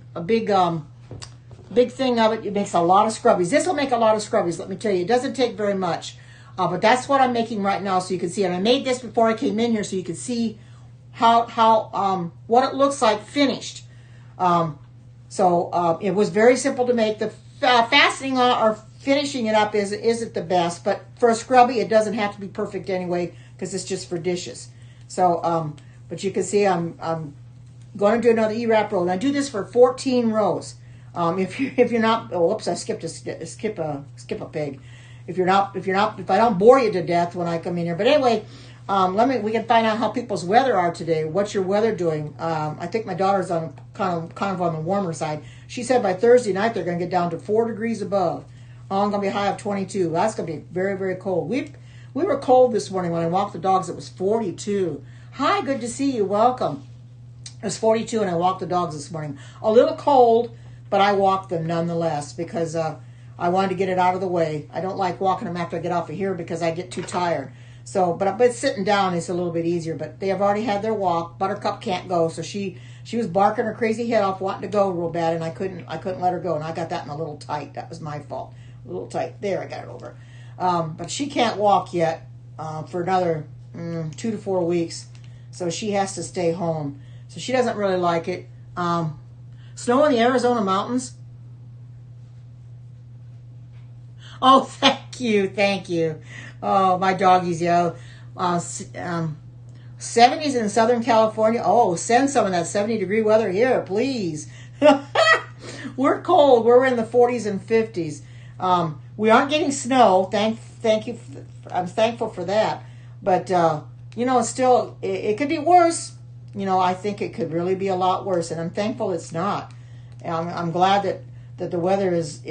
thing of it. It makes a lot of scrubbies. This will make a lot of scrubbies, let me tell you. It doesn't take very much. But that's what I'm making right now, so you can see. And I made this before I came in here, so you can see how what it looks like finished. So it was very simple to make. The fastening on or finishing it up isn't the best, but for a scrubby, it doesn't have to be perfect anyway, because it's just for dishes. So, but you can see I'm going to do another E-wrap row, and I do this for 14 rows. If you're not, oh, whoops, I skip a peg. If I don't bore you to death when I come in here, but anyway, we can find out how people's weather are today. What's your weather doing? I think my daughter's on kind of on the warmer side. She said by Thursday night they're going to get down to 4 degrees above. I'm going to be high of 22. That's going to be very, very cold. We were cold this morning when I walked the dogs. It was 42. Hi, good to see you. Welcome. It was 42 and I walked the dogs this morning. A little cold, but I walked them nonetheless because I wanted to get it out of the way. I don't like walking them after I get off of here because I get too tired. So, but sitting down is a little bit easier. But they have already had their walk. Buttercup can't go, so she was barking her crazy head off, wanting to go real bad, and I couldn't let her go, and I got that in a little tight. That was my fault. A little tight. There, I got it over. But she can't walk yet for another 2 to 4 weeks, so she has to stay home. So she doesn't really like it. Snow in the Arizona mountains. Oh, thank you. Oh, my doggies, yeah. 70s in Southern California. Oh, send some of that 70-degree weather here, please. We're cold. We're in the 40s and 50s. We aren't getting snow. Thank you. I'm thankful for that. But, still, it could be worse. I think it could really be a lot worse, and I'm thankful it's not. I'm glad that the weather is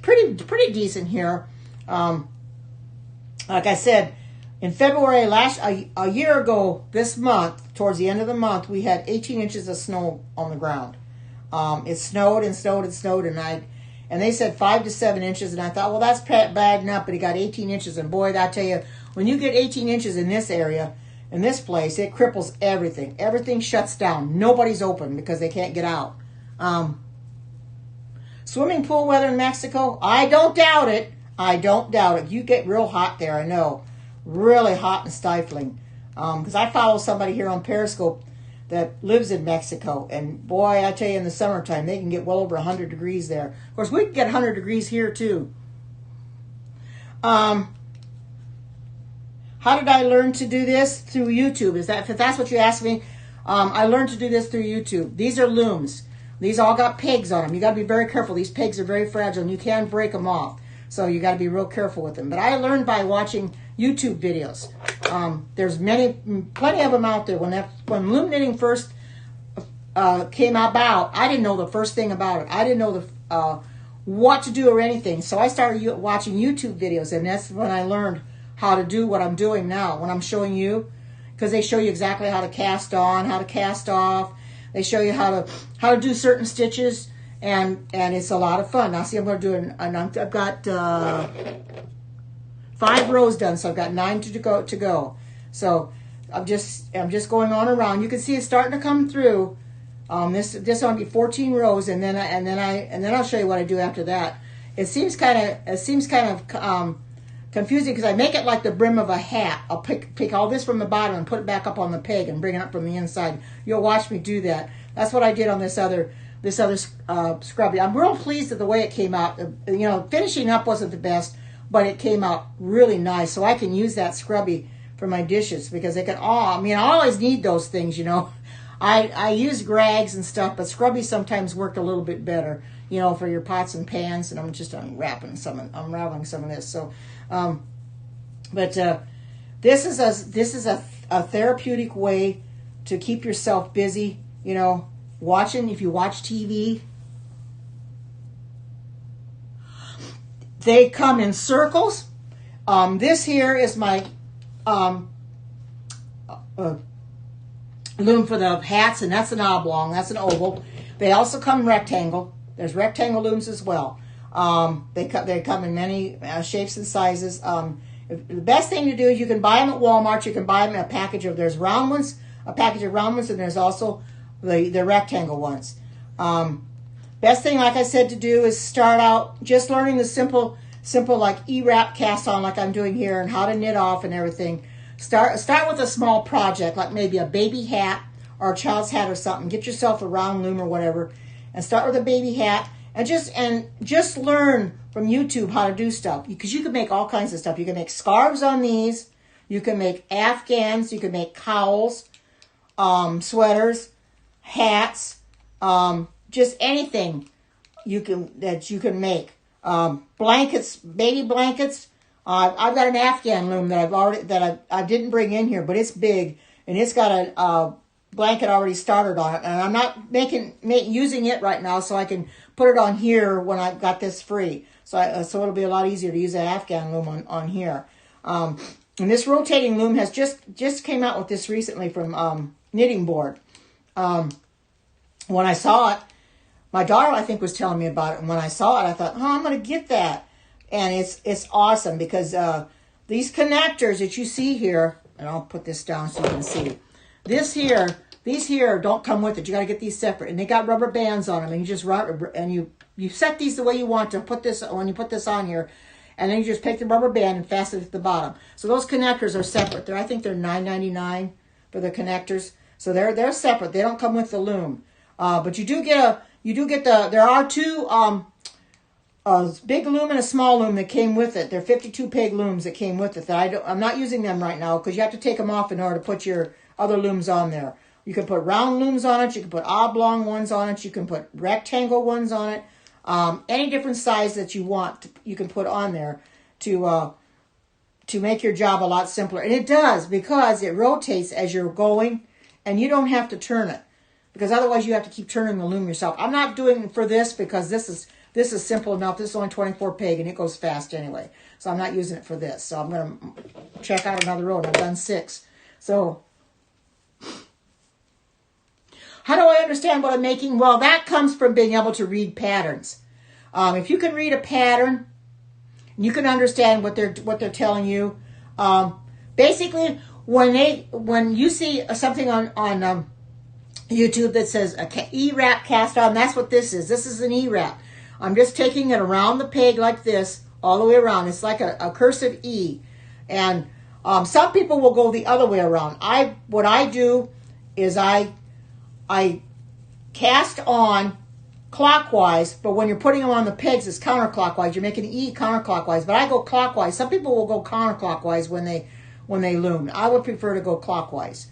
pretty decent here. Like I said, in February a year ago this month, towards the end of the month, we had 18 inches of snow on the ground. It snowed and snowed and snowed, and they said 5 to 7 inches, and I thought, well, that's bad enough, but it got 18 inches, and boy, I tell you, when you get 18 inches in this area, in this place, it cripples everything. Everything shuts down. Nobody's open because they can't get out. Swimming pool weather in Mexico, I don't doubt it. You get real hot there, I know. Really hot and stifling. Because I follow somebody here on Periscope that lives in Mexico. And boy, I tell you, in the summertime, they can get well over 100 degrees there. Of course, we can get 100 degrees here, too. How did I learn to do this? Through YouTube. If that's what you asked me, I learned to do this through YouTube. These are looms. These all got pegs on them. You got to be very careful. These pegs are very fragile, and you can break them off. So you got to be real careful with them. But I learned by watching YouTube videos. There's plenty of them out there. When loom knitting first came about, I didn't know the first thing about it. I didn't know what to do or anything. So I started watching YouTube videos, and that's when I learned how to do what I'm doing now. When I'm showing you, because they show you exactly how to cast on, how to cast off. They show you how to do certain stitches, and it's a lot of fun. Now, see, I'm going to do I've got 5 rows done, so I've got 9 to go. So I'm just going on around. You can see it's starting to come through. This will be 14 rows, and then I'll show you what I do after that. It seems kind of confusing because I make it like the brim of a hat. I'll pick all this from the bottom and put it back up on the peg and bring it up from the inside. You'll watch me do that. That's what I did on this other scrubby. I'm real pleased with the way it came out. Finishing up wasn't the best, but it came out really nice. So I can use that scrubby for my dishes because they can I always need those things, I use rags and stuff, but scrubby sometimes worked a little bit better, for your pots and pans. And I'm just unraveling some of this. So, this is a therapeutic way to keep yourself busy. Watching. If you watch TV, they come in circles. This here is my loom for the hats, and that's an oblong. That's an oval. They also come rectangle. There's rectangle looms as well. They come in many shapes and sizes. The best thing to do is you can buy them at Walmart. You can buy them in a package of, there's round ones, and there's also the rectangle ones. Best thing, like I said, to do is start out just learning the simple like E-wrap cast on like I'm doing here, and how to knit off and everything. Start with a small project, like maybe a baby hat or a child's hat or something. Get yourself a round loom or whatever, and start with a baby hat, and just learn from YouTube how to do stuff, because you can make all kinds of stuff. You can make scarves on these. You can make afghans. You can make cowls, sweaters, hats, just anything you can make. Blankets, baby blankets. I've got an Afghan loom that I didn't bring in here, but it's big, and it's got a blanket already started on it, and I'm not using it right now, so I can put it on here when I've got this free. So it'll be a lot easier to use that Afghan loom on here. And this rotating loom has just came out with this recently from Knitting Board. When I saw it, my daughter, I think, was telling me about it. And when I saw it, I thought, oh, I'm going to get that. And it's awesome because these connectors that you see here, and I'll put this down so you can see. These here don't come with it. You got to get these separate. And they got rubber bands on them. And you just run, and you set these the way you want to put this, when you put this on here. And then you just take the rubber band and fasten it at the bottom. So those connectors are separate. I think they're $9.99 for the connectors. So they're separate. They don't come with the loom. But you do get there are two a big loom and a small loom that came with it. They're 52 peg looms that came with it. That I'm not using them right now because you have to take them off in order to put your other looms on there. You can put round looms on it. You can put oblong ones on it. You can put rectangle ones on it. Any different size that you want, you can put on there to make your job a lot simpler. And it does, because it rotates as you're going, and you don't have to turn it, because otherwise you have to keep turning the loom yourself. I'm not doing it for this because this is simple enough. This is only 24 peg and it goes fast anyway. So I'm not using it for this. So I'm going to check out another row. I've done 6. So how do I understand what I'm making? Well, that comes from being able to read patterns. If you can read a pattern, you can understand what they're telling you. Basically, when you see something on YouTube that says a E-wrap cast on, that's what this is. This is an E-wrap. I'm just taking it around the peg like this, all the way around. It's like a cursive E. And some people will go the other way around. What I do is I cast on clockwise, but when you're putting them on the pegs, it's counterclockwise. You're making an E counterclockwise, but I go clockwise. Some people will go counterclockwise when they loom. I would prefer to go clockwise.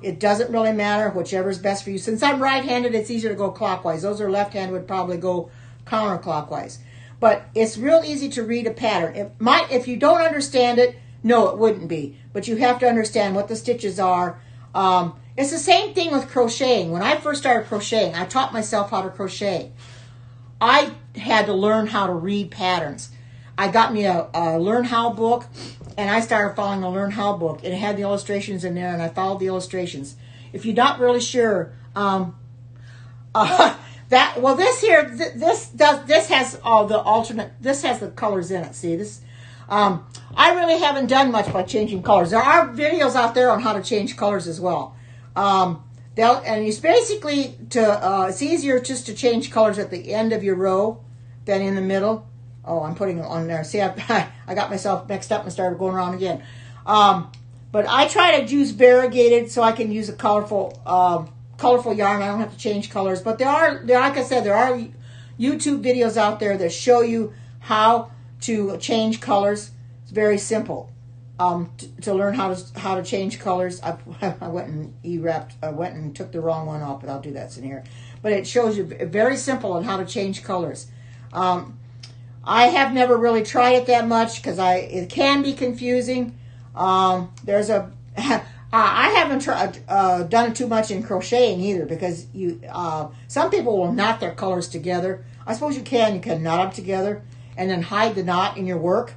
It doesn't really matter, whichever is best for you. Since I'm right-handed, it's easier to go clockwise. Those are left-handed would probably go counterclockwise. But it's real easy to read a pattern. If you don't understand it, no, it wouldn't be. But you have to understand what the stitches are. It's the same thing with crocheting. When I first started crocheting, I taught myself how to crochet. I had to learn how to read patterns. I got me a Learn How book, and I started following the Learn How book. It had the illustrations in there, and I followed the illustrations. If you're not really sure, this has all the alternate. This has the colors in it. See this. I really haven't done much by changing colors. There are videos out there on how to change colors as well. And it's basically it's easier just to change colors at the end of your row than in the middle. Oh, I'm putting it on there. See, I got myself mixed up and started going around again. But I try to use variegated so I can use a colorful yarn. I don't have to change colors. But like I said, there are YouTube videos out there that show you how to change colors. It's very simple. To learn how to change colors. I went and E-wrapped. I went and took the wrong one off, but I'll do that in here. But it shows you very simple on how to change colors. I have never really tried it that much because it can be confusing. I haven't done it too much in crocheting either, because some people will knot their colors together. I suppose you can knot them together and then hide the knot in your work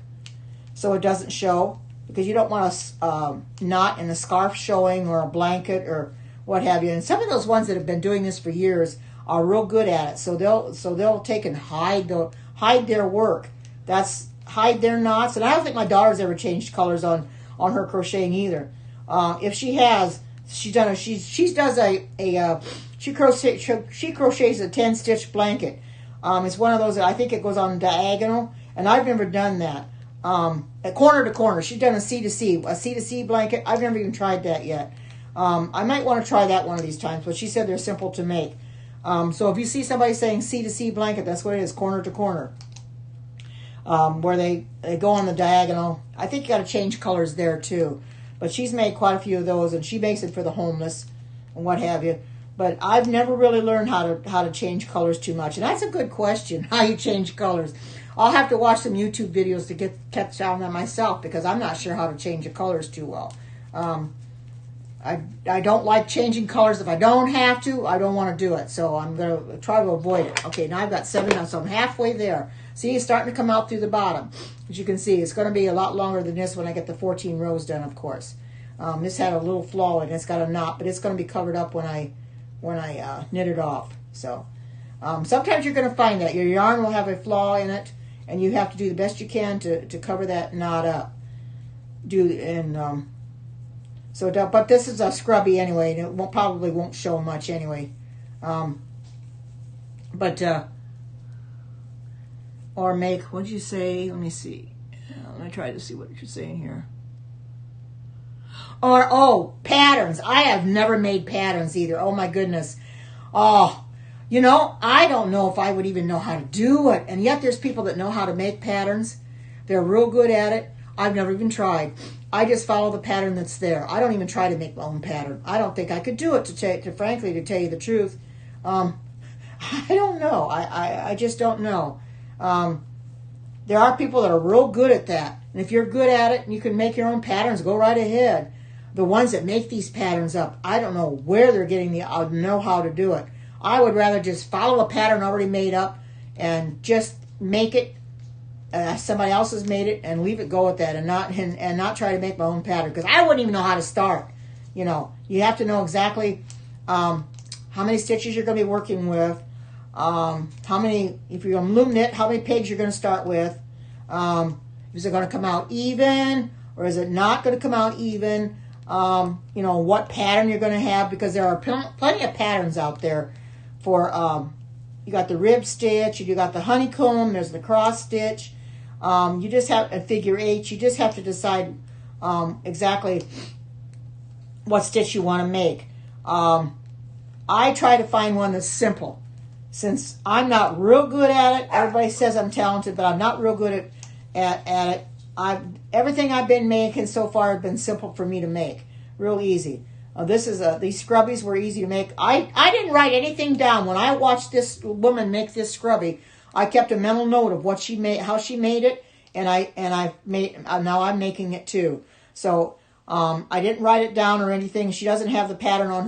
so it doesn't show, because you don't want a knot in a scarf showing or a blanket or what have you. And some of those ones that have been doing this for years are real good at it. So they'll take and hide their work. Hide their knots. And I don't think my daughter's ever changed colors on her crocheting either. If she has, she crochets a 10-stitch blanket. It's one of those that I think it goes on diagonal, and I've never done that. At corner to corner, she's done a C to C blanket. I've never even tried that yet. I might want to try that one of these times, but she said they're simple to make. So if you see somebody saying C to C blanket, that's what it is, corner to corner. Where they go on the diagonal. I think you got to change colors there too. But she's made quite a few of those, and she makes it for the homeless and what have you. But I've never really learned how to change colors too much. And that's a good question, how you change colors. I'll have to watch some YouTube videos to catch on that myself, because I'm not sure how to change the colors too well. I don't like changing colors. If I don't have to, I don't want to do it. So I'm going to try to avoid it. Okay, now I've got 7 now, so I'm halfway there. See, it's starting to come out through the bottom. As you can see, it's going to be a lot longer than this when I get the 14 rows done, of course. This had a little flaw in it. It's got a knot, but it's going to be covered up when I knit it off. So sometimes you're going to find that your yarn will have a flaw in it, and you have to do the best you can to cover that knot up. But this is a scrubby anyway, and it probably won't show much anyway. Or make, what did you say? Let me see. Let me try to see what you're saying here. Or, oh, patterns. I have never made patterns either. Oh, my goodness. Oh, you know, I don't know if I would even know how to do it. And yet there's people that know how to make patterns. They're real good at it. I've never even tried. I just follow the pattern that's there. I don't even try to make my own pattern. I don't think I could do it, frankly, to tell you the truth. I don't know. I just don't know. There are people that are real good at that. And if you're good at it and you can make your own patterns, go right ahead. The ones that make these patterns up, I don't know where they're getting the know-how to do it. I would rather just follow a pattern already made up and just make it. Somebody else has made it and leave it go at that, and not try to make my own pattern, because I wouldn't even know how to start. You know, you have to know exactly how many stitches you're going to be working with, how many, if you're going to loom knit, how many pegs you're going to start with. Is it going to come out even, or is it not going to come out even? You know, what pattern you're going to have, because there are plenty of patterns out there for, you got the rib stitch, you got the honeycomb, there's the cross stitch. You just have a figure eight. You just have to decide exactly what stitch you want to make. I try to find one that's simple. Since I'm not real good at it, everybody says I'm talented, but I'm not real good at it. Everything I've been making so far has been simple for me to make, real easy. These scrubbies were easy to make. I didn't write anything down when I watched this woman make this scrubby. I kept a mental note of what she made, how she made it, and now I'm making it too. So I didn't write it down or anything. She doesn't have the pattern on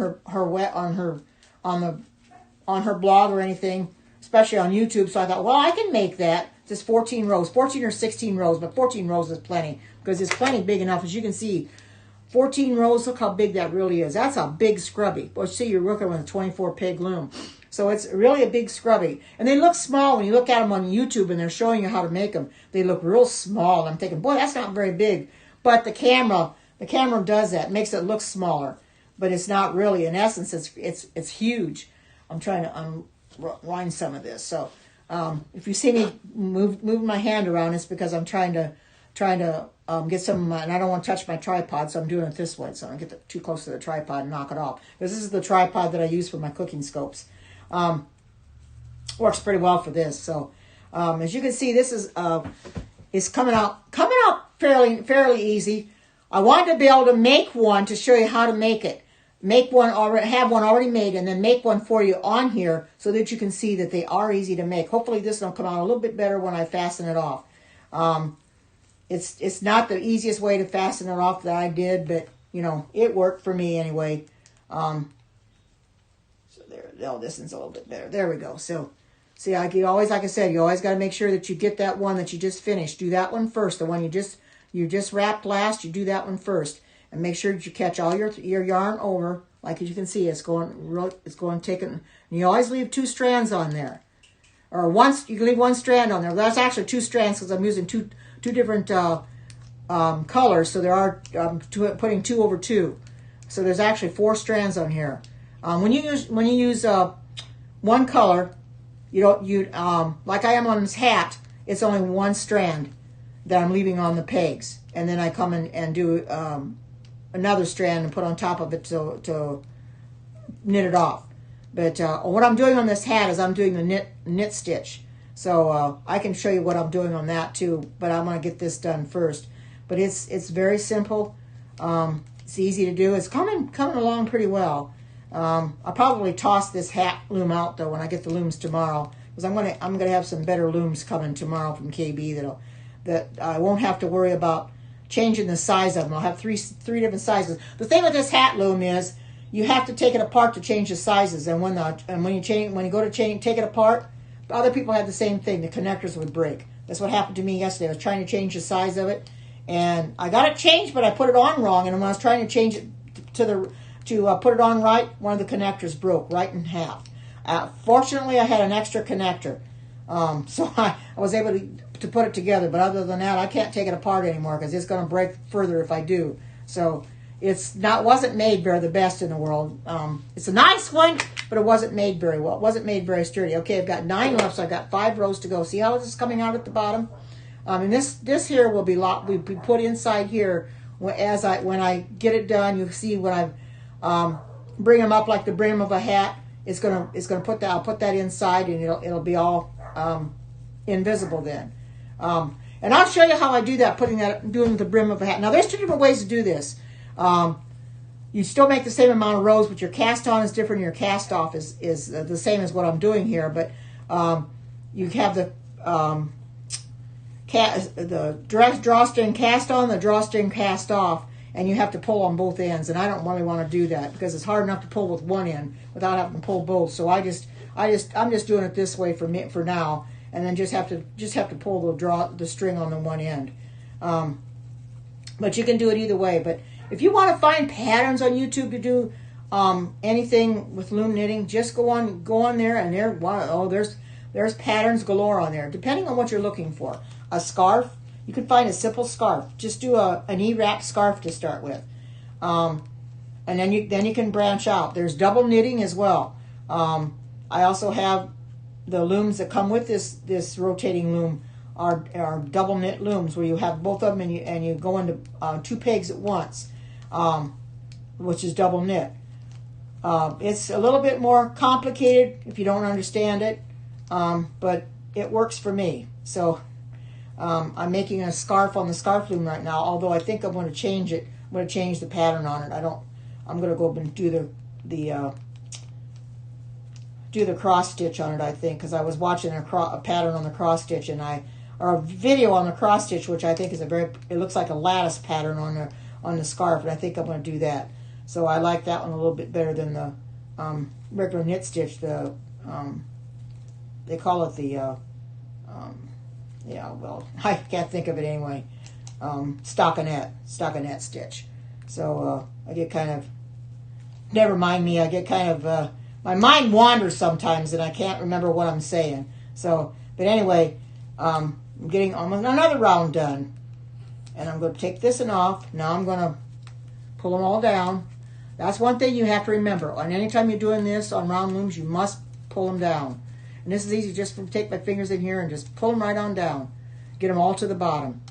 her blog or anything, especially on YouTube. So I thought, well, I can make that. Just 14 rows, 14 or 16 rows, but 14 rows is plenty, because it's plenty big enough. As you can see, 14 rows, look how big that really is. That's a big scrubby. Well, see, you're working with a 24 peg loom. So it's really a big scrubby. And they look small when you look at them on YouTube and they're showing you how to make them. They look real small. I'm thinking, boy, that's not very big. But the camera does that. It makes it look smaller. But it's not really. In essence, it's huge. I'm trying to unwind some of this. So if you see me moving my hand around, it's because I'm trying to get some of my, and I don't want to touch my tripod, so I'm doing it this way, so I don't get too close to the tripod and knock it off. Because this is the tripod that I use for my cooking scopes. Works pretty well for this. So as you can see, this is coming out fairly easy. I wanted to be able to make one to show you how to make it. Have one already made, and then make one for you on here so that you can see that they are easy to make. Hopefully this will come out a little bit better when I fasten it off. It's not the easiest way to fasten it off that I did, but you know, it worked for me anyway. So there, oh, this one's a little bit better. There we go. So see, you always, like I said, you always got to make sure that you get that one that you just finished. Do that one first. The one you just wrapped last, you do that one first, and make sure that you catch all your yarn over. Like as you can see, it's going taking. And you always leave 2 strands on there, or once you can leave 1 strand on there. That's actually 2 strands because I'm using two different colors. So there are putting 2 over 2. So there's actually 4 strands on here. When you use one color, like I am on this hat, it's only 1 strand that I'm leaving on the pegs, and then I come in and do another strand and put on top of it to knit it off. But what I'm doing on this hat is I'm doing the knit stitch. So I can show you what I'm doing on that too, but I'm going to get this done first. But it's very simple. It's easy to do. It's coming along pretty well. I'll probably toss this hat loom out though when I get the looms tomorrow, because I'm gonna have some better looms coming tomorrow from KB that I won't have to worry about changing the size of them. I'll have three different sizes. The thing with this hat loom is you have to take it apart to change the sizes, and when you go to take it apart, other people had the same thing. The connectors would break. That's what happened to me yesterday. I was trying to change the size of it, and I got it changed, but I put it on wrong. And when I was trying to change it to put it on right, one of the connectors broke right in half. Fortunately, I had an extra connector, so I was able to put it together. But other than that, I can't take it apart anymore because it's going to break further if I do. So wasn't made very the best in the world. It's a nice one, but it wasn't made very well. It wasn't made very sturdy. Okay, I've got 9 left, so I've got 5 rows to go. See how this is coming out at the bottom? And this here will be put inside here when I get it done. You see when I bring them up like the brim of a hat. It's gonna put that. I'll put that inside, and it'll be all invisible then. And I'll show you how I do that, doing the brim of a hat. Now, there's 2 different ways to do this. You still make the same amount of rows, but your cast on is different. And your cast off is the same as what I'm doing here. But you have the drawstring cast on, the drawstring cast off, and you have to pull on both ends. And I don't really want to do that because it's hard enough to pull with one end without having to pull both. So I'm just doing it this way for now, and then just have to pull the string on the one end. But you can do it either way. But if you want to find patterns on YouTube to do anything with loom knitting, just go on there, and there's patterns galore on there, depending on what you're looking for. A scarf, you can find a simple scarf. Just do an E-wrap scarf to start with, and then you can branch out. There's double knitting as well. I also have the looms that come with this rotating loom are double knit looms where you have both of them and you go into 2 pegs at once, which is double knit. It's a little bit more complicated if you don't understand it, but it works for me. So I'm making a scarf on the scarf loom right now, although I think I'm going to change it. I'm going to change the pattern on it. I'm going to go up and do the cross stitch on it, I think, because I was watching a pattern on the cross stitch, or a video on the cross stitch, which I think is it looks like a lattice pattern on the scarf, and I think I'm going to do that. So I like that one a little bit better than the regular knit stitch. They call it the I can't think of it anyway. Stockinette stitch. So I get kind of, never mind me, I get kind of, my mind wanders sometimes and I can't remember what I'm saying. So, but anyway, I'm getting almost another round done. And I'm going to take this one off. Now I'm going to pull them all down. That's one thing you have to remember. And anytime you're doing this on round looms, you must pull them down. And this is easy, just take my fingers in here and just pull them right on down. Get them all to the bottom.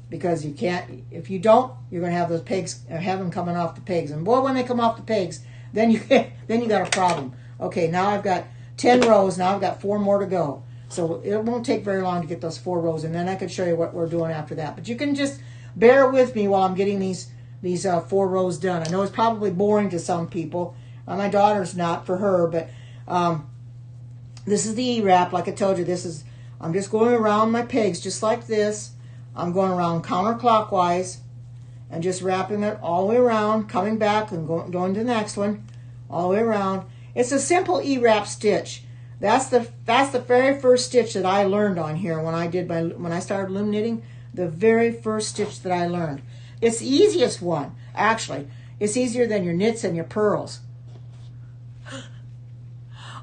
Because you can't, if you don't, you're going to have those pegs, have them coming off the pegs. And boy, when they come off the pegs, then you got a problem. Okay, now I've got 10 rows. Now I've got 4 more to go. So it won't take very long to get those 4 rows. And then I can show you what we're doing after that. But you can just bear with me while I'm getting these 4 rows done. I know it's probably boring to some people. My daughter's not, for her, but this is the E-wrap. Like I told you, I'm just going around my pegs just like this. I'm going around counterclockwise and just wrapping it all the way around, coming back and going to the next one, all the way around. It's a simple E-wrap stitch. That's the very first stitch that I learned on here when I started loom knitting. The very first stitch that I learned. It's the easiest one, actually. It's easier than your knits and your purls.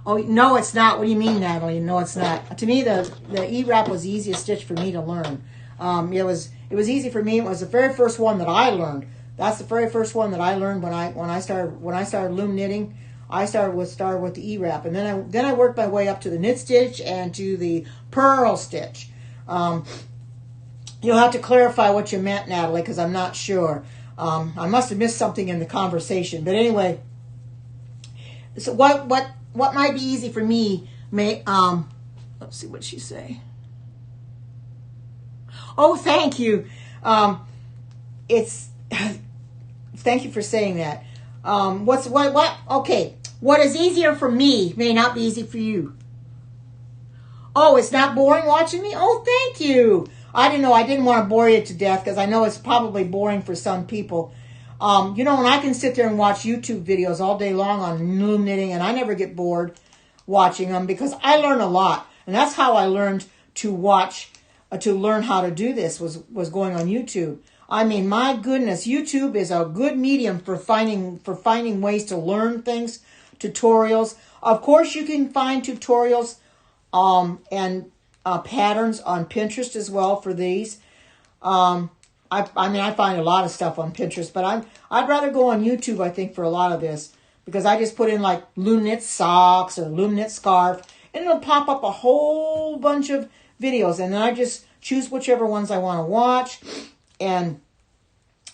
Oh, no, it's not. What do you mean, Natalie? No, it's not. To me, the E-wrap was the easiest stitch for me to learn. It was easy for me. It was the very first one that I learned. That's the very first one that I learned when I started loom knitting. I started with the E-wrap, and then I worked my way up to the knit stitch and to the purl stitch. You'll have to clarify what you meant, Natalie, because I'm not sure. I must have missed something in the conversation. But anyway, so what might be easy for me may let's see what she say. Oh, thank you. Thank you for saying that. Okay. What is easier for me may not be easy for you. Oh, it's not boring watching me? Oh, thank you. I didn't know. I didn't want to bore you to death because I know it's probably boring for some people. When I can sit there and watch YouTube videos all day long on loom knitting, and I never get bored watching them because I learn a lot. And that's how I learned to watch to learn how to do this was going on YouTube. I mean, my goodness, YouTube is a good medium for finding ways to learn things, tutorials. Of course, you can find tutorials and patterns on Pinterest as well for these. I mean, I find a lot of stuff on Pinterest, but I'd rather go on YouTube, I think, for a lot of this, because I just put in like Loom knit socks or Loom knit scarf, and it'll pop up a whole bunch of videos, and then I just choose whichever ones I want to watch, and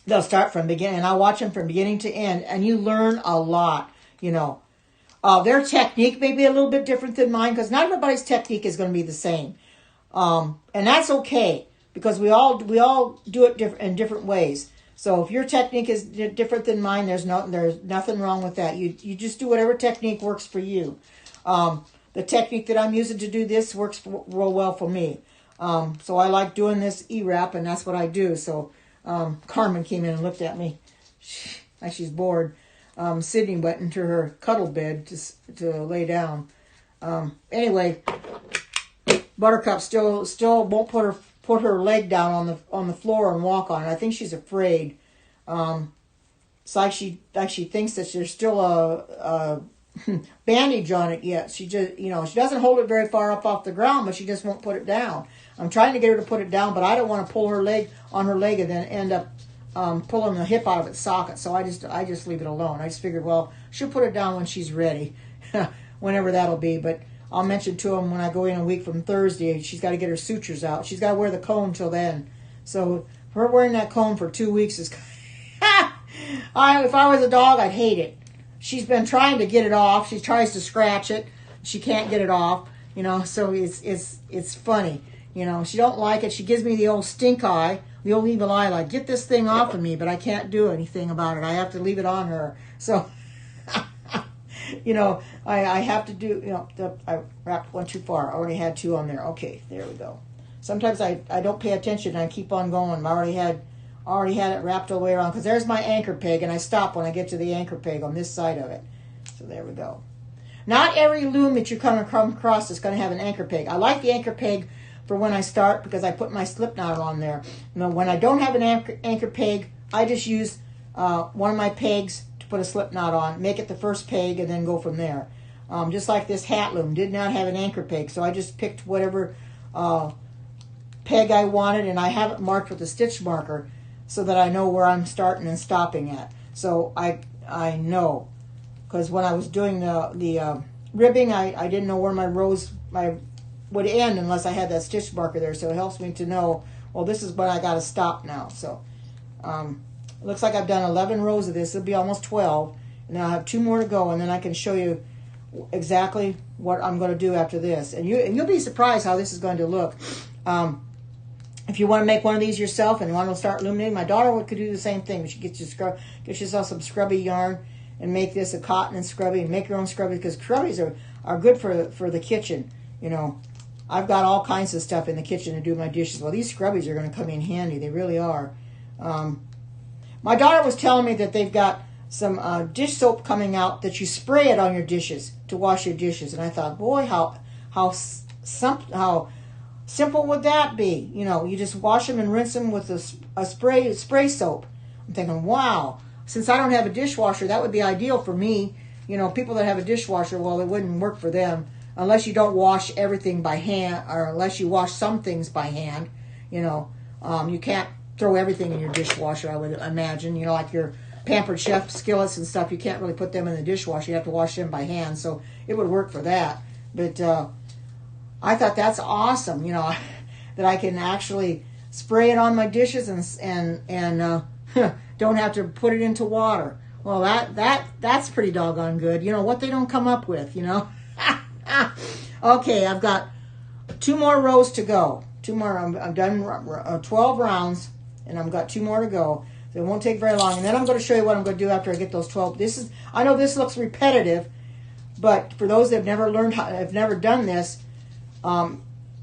they'll start from beginning, and I watch them from beginning to end, and you learn a lot, you know. Their technique may be a little bit different than mine, because not everybody's technique is going to be the same, and that's okay, because we all do it in different ways. So if your technique is different than mine, there's nothing wrong with that. You just do whatever technique works for you. The technique that I'm using to do this works real well for me. So I like doing this E-wrap, and that's what I do. So Carmen came in and looked at me. She's bored. Sydney went into her cuddle bed to lay down. Anyway, Buttercup still won't put her leg down on the floor and walk on it. I think she's afraid. It's like she thinks that there's still a bandage on it yet. She just, she doesn't hold it very far up off the ground, but she just won't put it down. I'm trying to get her to put it down, but I don't want to pull her leg on her leg and then end up pulling the hip out of its socket. So I just leave it alone. I just figured, well, she'll put it down when she's ready, whenever that'll be. But I'll mention to him when I go in a week from Thursday, she's got to get her sutures out. She's got to wear the cone till then. So her wearing that cone for 2 weeks is, if I was a dog, I'd hate it. She's been trying to get it off. She tries to scratch it. She can't get it off. So it's funny. She don't like it. She gives me the old stink eye, the old evil eye, like, get this thing off of me, but I can't do anything about it. I have to leave it on her. So, I have to do, I wrapped one too far. I already had 2 on there. Okay, there we go. Sometimes I don't pay attention and I keep on going. I already had it wrapped all the way around, because there's my anchor peg, and I stop when I get to the anchor peg on this side of it. So there we go. Not every loom that you come across is going to have an anchor peg. I like the anchor peg for when I start, because I put my slip knot on there. When I don't have an anchor peg, I just use one of my pegs to put a slip knot on, make it the first peg, and then go from there. Just like this hat loom did not have an anchor peg, so I just picked whatever peg I wanted, and I have it marked with a stitch marker so that I know where I'm starting and stopping at. So I know, because when I was doing the ribbing, I didn't know where my rows would end unless I had that stitch marker there. So it helps me to know, well, this is when I got to stop now. So it looks like I've done 11 rows of this. It'll be almost 12, and then I'll have 2 more to go, and then I can show you exactly what I'm going to do after this. And you'll be surprised how this is going to look. If you want to make one of ththese yourself and want to start illuminating, my daughter could do the same thing. She get yourself some scrubby yarn and make this a cotton and scrubby, and make your own scrubby, because scrubbies are good for the kitchen. I've got all kinds of stuff in the kitchen to do my dishes. Well, these scrubbies are going to come in handy. They really are. My daughter was telling me that they've got some dish soap coming out that you spray it on your dishes to wash your dishes. And I thought, boy, how simple would that be? You just wash them and rinse them with a spray soap. I'm thinking, wow, since I don't have a dishwasher, that would be ideal for me. People that have a dishwasher, well, it wouldn't work for them unless you don't wash everything by hand, or unless you wash some things by hand. You can't throw everything in your dishwasher, I would imagine. Like your Pampered Chef skillets and stuff, you can't really put them in the dishwasher. You have to wash them by hand, so it would work for that. But I thought that's awesome, that I can actually spray it on my dishes and don't have to put it into water. Well, that's pretty doggone good. What they don't come up with, Okay, I've got 2 more rows to go. 2 more. I've done 12 rounds, and I've got 2 more to go. So it won't take very long. And then I'm going to show you what I'm going to do after I get those 12. I know this looks repetitive, but for those that have never done this,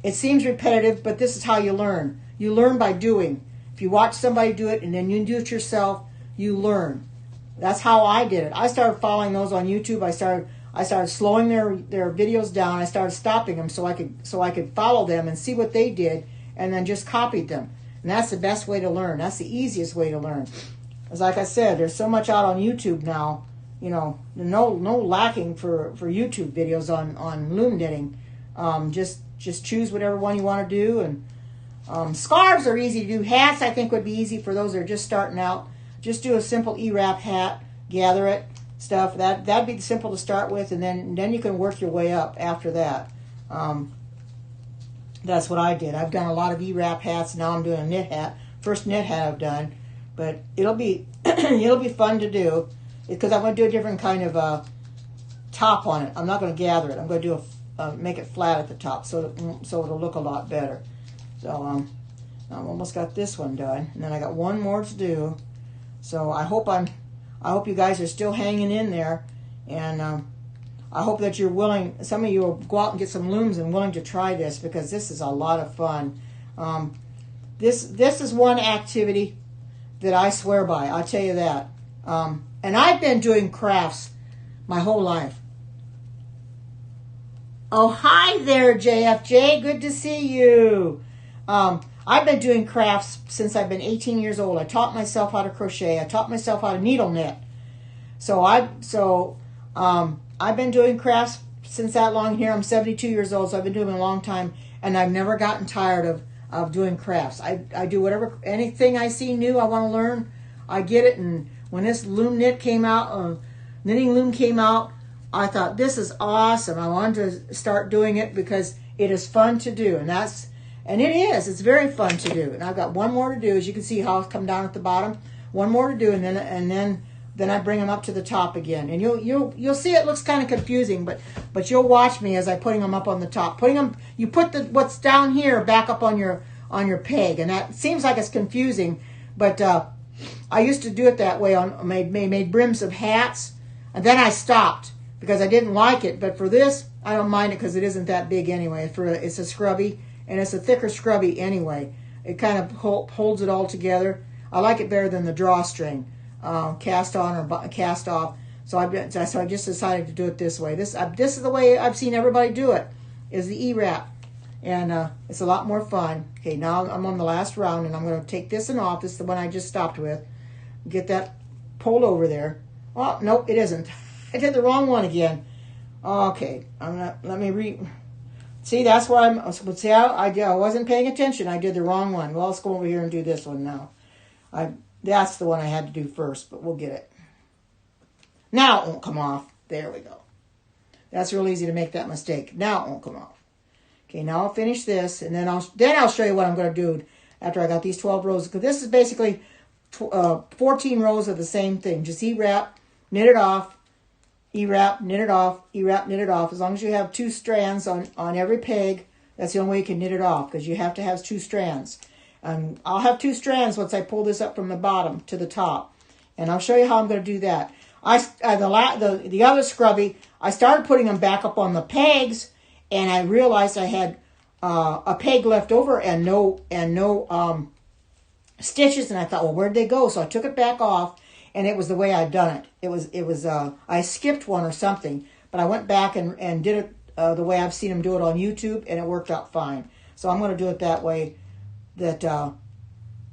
it seems repetitive, but this is how you learn. You learn by doing. If you watch somebody do it and then you do it yourself, you learn. That's how I did it. I started following those on YouTube. I started slowing their videos down. I started stopping them so I could follow them and see what they did, and then just copied them. And that's the best way to learn. That's the easiest way to learn. As like I said, there's so much out on YouTube now. You know, no lacking for YouTube videos on loom knitting. Just choose whatever one you want to do. And scarves are easy to do. Hats I think would be easy for those that are just starting out. Just do a simple E-wrap hat, gather it, stuff. That'd be simple to start with, and then you can work your way up after that. That's what I did. I've done a lot of E-wrap hats. Now I'm doing a knit hat. First knit hat I've done, but it'll be it'll be fun to do because I'm going to do a different kind of top on it. I'm not going to gather it. I'm going to do make it flat at the top so it'll look a lot better. So I've almost got this one done, and then I got one more to do. So I hope you guys are still hanging in there, and I hope that you're willing. Some of you will go out and get some looms and willing to try this because this is a lot of fun. This is one activity that I swear by. I'll tell you that. And I've been doing crafts my whole life. Oh, hi there, JFJ. Good to see you. I've been doing crafts since I've been 18 years old. I taught myself how to crochet. I taught myself how to needle knit. So I've been doing crafts since that long. Here I'm 72 years old, so I've been doing it a long time, and I've never gotten tired of doing crafts. I do anything I see new I want to learn, I get it. And when this loom knit came out, knitting loom came out, I thought this is awesome. I wanted to start doing it because it is fun to do, and it is. It's very fun to do. And I've got one more to do, as you can see how it's come down at the bottom. One more to do, and then I bring them up to the top again. And you'll see it looks kind of confusing, but you'll watch me as I putting them up on the top. You put what's down here back up on your peg, and that seems like it's confusing, but I used to do it that way. Made brims of hats, and then I stopped because I didn't like it. But for this, I don't mind it because it isn't that big anyway. It's a scrubby, and it's a thicker scrubby anyway. It kind of holds it all together. I like it better than the drawstring. Cast on or cast off. So I just decided to do it this way. This is the way I've seen everybody do it, is the E-wrap. And it's a lot more fun. Okay, now I'm on the last round, and I'm going to take this one off. This is the one I just stopped with. Get that pulled over there. Oh, nope, it isn't. I did the wrong one again. Okay, let me see, that's where I wasn't paying attention. I did the wrong one. Well, let's go over here and do this one now. That's the one I had to do first, but we'll get it. Now it won't come off. There we go. That's real easy to make that mistake. Now it won't come off. Okay, now I'll finish this, and then I'll show you what I'm going to do after I got these 12 rows. Because this is basically 14 rows of the same thing. Just E-wrap, knit it off, E-wrap, knit it off, E-wrap, knit it off. As long as you have 2 strands on every peg, that's the only way you can knit it off, because you have to have 2 strands. And I'll have 2 strands once I pull this up from the bottom to the top. And I'll show you how I'm going to do that. The other scrubby, I started putting them back up on the pegs, and I realized I had a peg left over and no stitches, and I thought, well, where'd they go? So I took it back off, and it was the way I'd done it. It was I skipped one or something, but I went back and did it the way I've seen them do it on YouTube, and it worked out fine. So I'm going to do it that way. That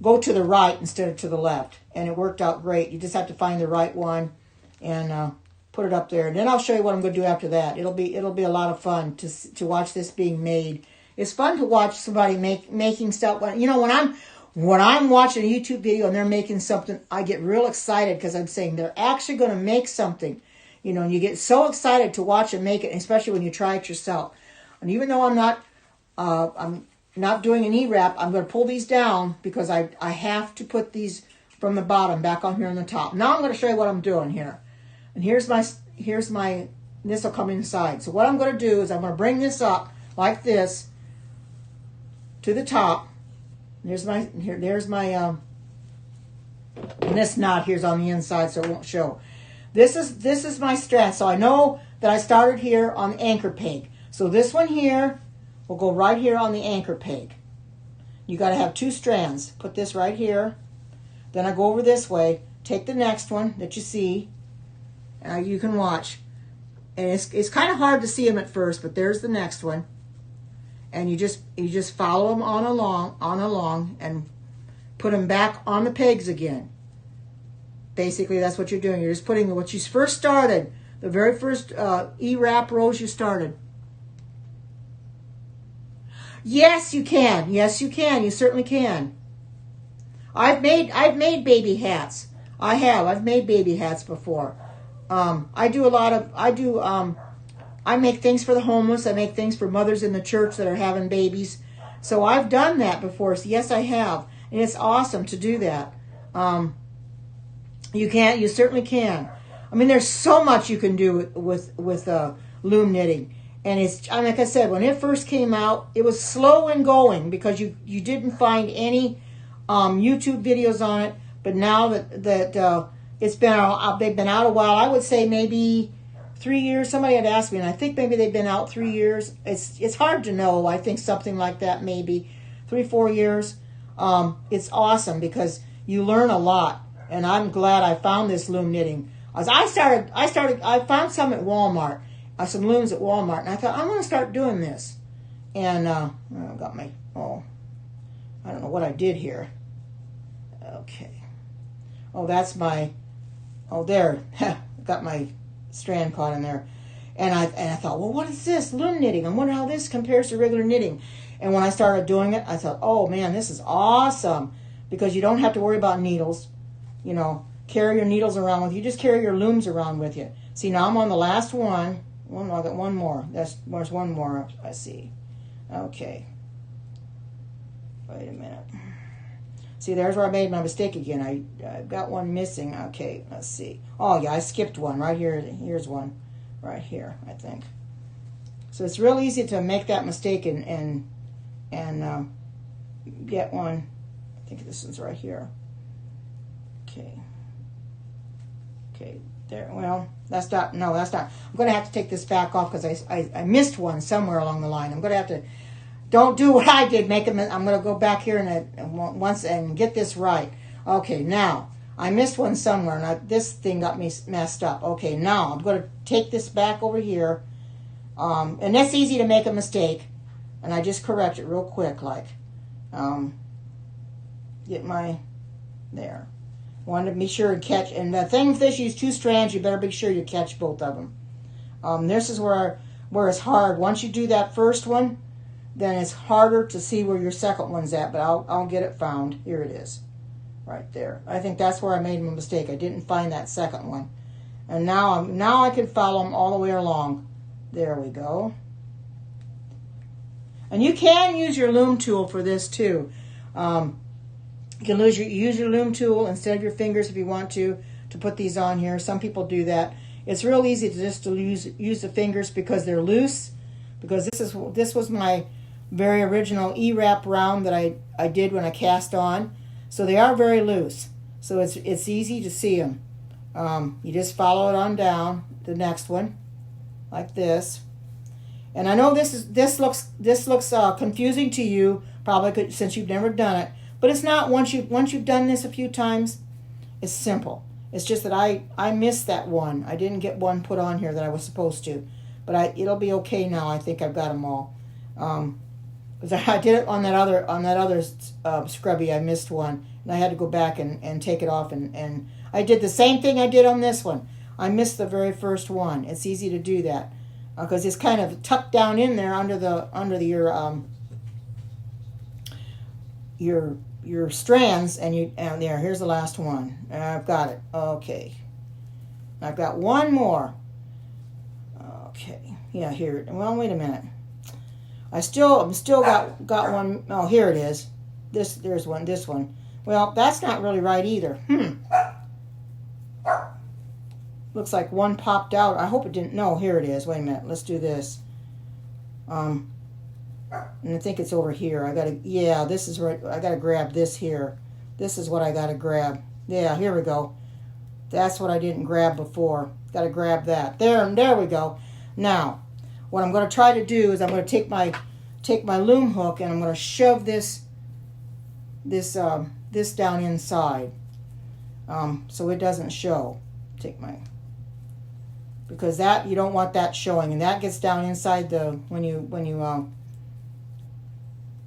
go to the right instead of to the left, and it worked out great. You just have to find the right one and put it up there. And then I'll show you what I'm going to do after that. It'll be a lot of fun to watch this being made. It's fun to watch somebody making stuff. You know, when I'm watching a YouTube video and they're making something, I get real excited because I'm saying they're actually going to make something. You know, and you get so excited to watch them make it, especially when you try it yourself. And even though I'm not doing an E-wrap, I'm going to pull these down because I have to put these from the bottom back on here on the top. Now I'm going to show you what I'm doing here. And here's my this will come inside. So what I'm going to do is I'm going to bring this up like this to the top. There's my and this knot here's on the inside, so it won't show. This is my strand. So I know that I started here on the anchor peg. So this one here will go right here on the anchor peg. You got to have 2 strands. Put this right here. Then I go over this way. Take the next one that you see. You can watch. And it's kind of hard to see them at first, but there's the next one. and you just follow them on along, and put them back on the pegs again. Basically, that's what you're doing. You're just putting what you first started, the very first E-wrap rows you started. Yes, you can. Yes, you can. You certainly can. I've made baby hats. I've made baby hats before. I make things for the homeless. I make things for mothers in the church that are having babies. So I've done that before. So yes, I have. And it's awesome to do that. You certainly can. I mean, there's so much you can do with loom knitting. And it's, like I said, when it first came out, it was slow in going because you didn't find any YouTube videos on it. But now that it's been they've been out a while, I would say maybe 3 years. Somebody had asked me, and I think maybe they've been out 3 years. It's hard to know. I think something like that, maybe 3-4 years. It's awesome because you learn a lot, and I'm glad I found this loom knitting. I found some at Walmart, some looms at Walmart, and I thought I'm going to start doing this. And I got my I don't know what I did here. Okay. That's my. There, got my strand caught in there, and I thought, well, what is this loom knitting? I wonder how this compares to regular knitting. And when I started doing it, I thought, oh man, this is awesome because you don't have to worry about needles. Carry your needles around with you. Just carry your looms around with you. See, now I'm on the last one. I got one more. There's one more. I see. Okay. Wait a minute. See, there's where I made my mistake again. I've got one missing. Okay, let's see. Oh, yeah, I skipped one right here. Here's one right here, I think. So it's real easy to make that mistake and get one. I think this one's right here. Okay, there. Well, that's not. I'm going to have to take this back off because I missed one somewhere along the line. I'm going to have to. Don't do what I did. I'm going to go back here and get this right. Okay, now I missed one somewhere, and this thing got me messed up. Okay, now I'm going to take this back over here, and that's easy to make a mistake, and I just correct it real quick, get my there. Want to be sure to catch, and the thing with this, use 2 strands. You better be sure you catch both of them. This is where it's hard. Once you do that first one, then it's harder to see where your second one's at, but I'll get it found. Here it is, right there. I think that's where I made my mistake. I didn't find that second one, and now I can follow them all the way along. There we go. And you can use your loom tool for this too. You can use your loom tool instead of your fingers if you want to put these on here. Some people do that. It's real easy to use the fingers because they're loose. Because this was my very original E-wrap round that I did when I cast on. So they are very loose. So it's easy to see them. You just follow it on down the next one, like this. And I know this looks confusing to you, probably since you've never done it. But it's not. Once you've done this a few times, it's simple. It's just that I missed that one. I didn't get one put on here that I was supposed to. But it'll be okay now. I think I've got them all. Because I did it on that other scrubby. I missed one, and I had to go back and take it off. And I did the same thing I did on this one. I missed the very first one. It's easy to do that because it's kind of tucked down in there under your strands, and there. Here's the last one. I've got it. Okay, I've got one more. Okay, yeah, here. Well, wait a minute. I'm still got one. Oh, here it is. There's one. This one. Well, that's not really right either. Looks like one popped out. I hope it didn't. No, here it is. Wait a minute. Let's do this. And I think it's over here. This is right. I gotta grab this here. This is what I gotta grab. Yeah, here we go. That's what I didn't grab before. Gotta grab that. There we go. Now, what I'm going to try to do is I'm going to take my loom hook and I'm going to shove this down inside, so it doesn't show. Because that you don't want that showing, and that gets down inside when you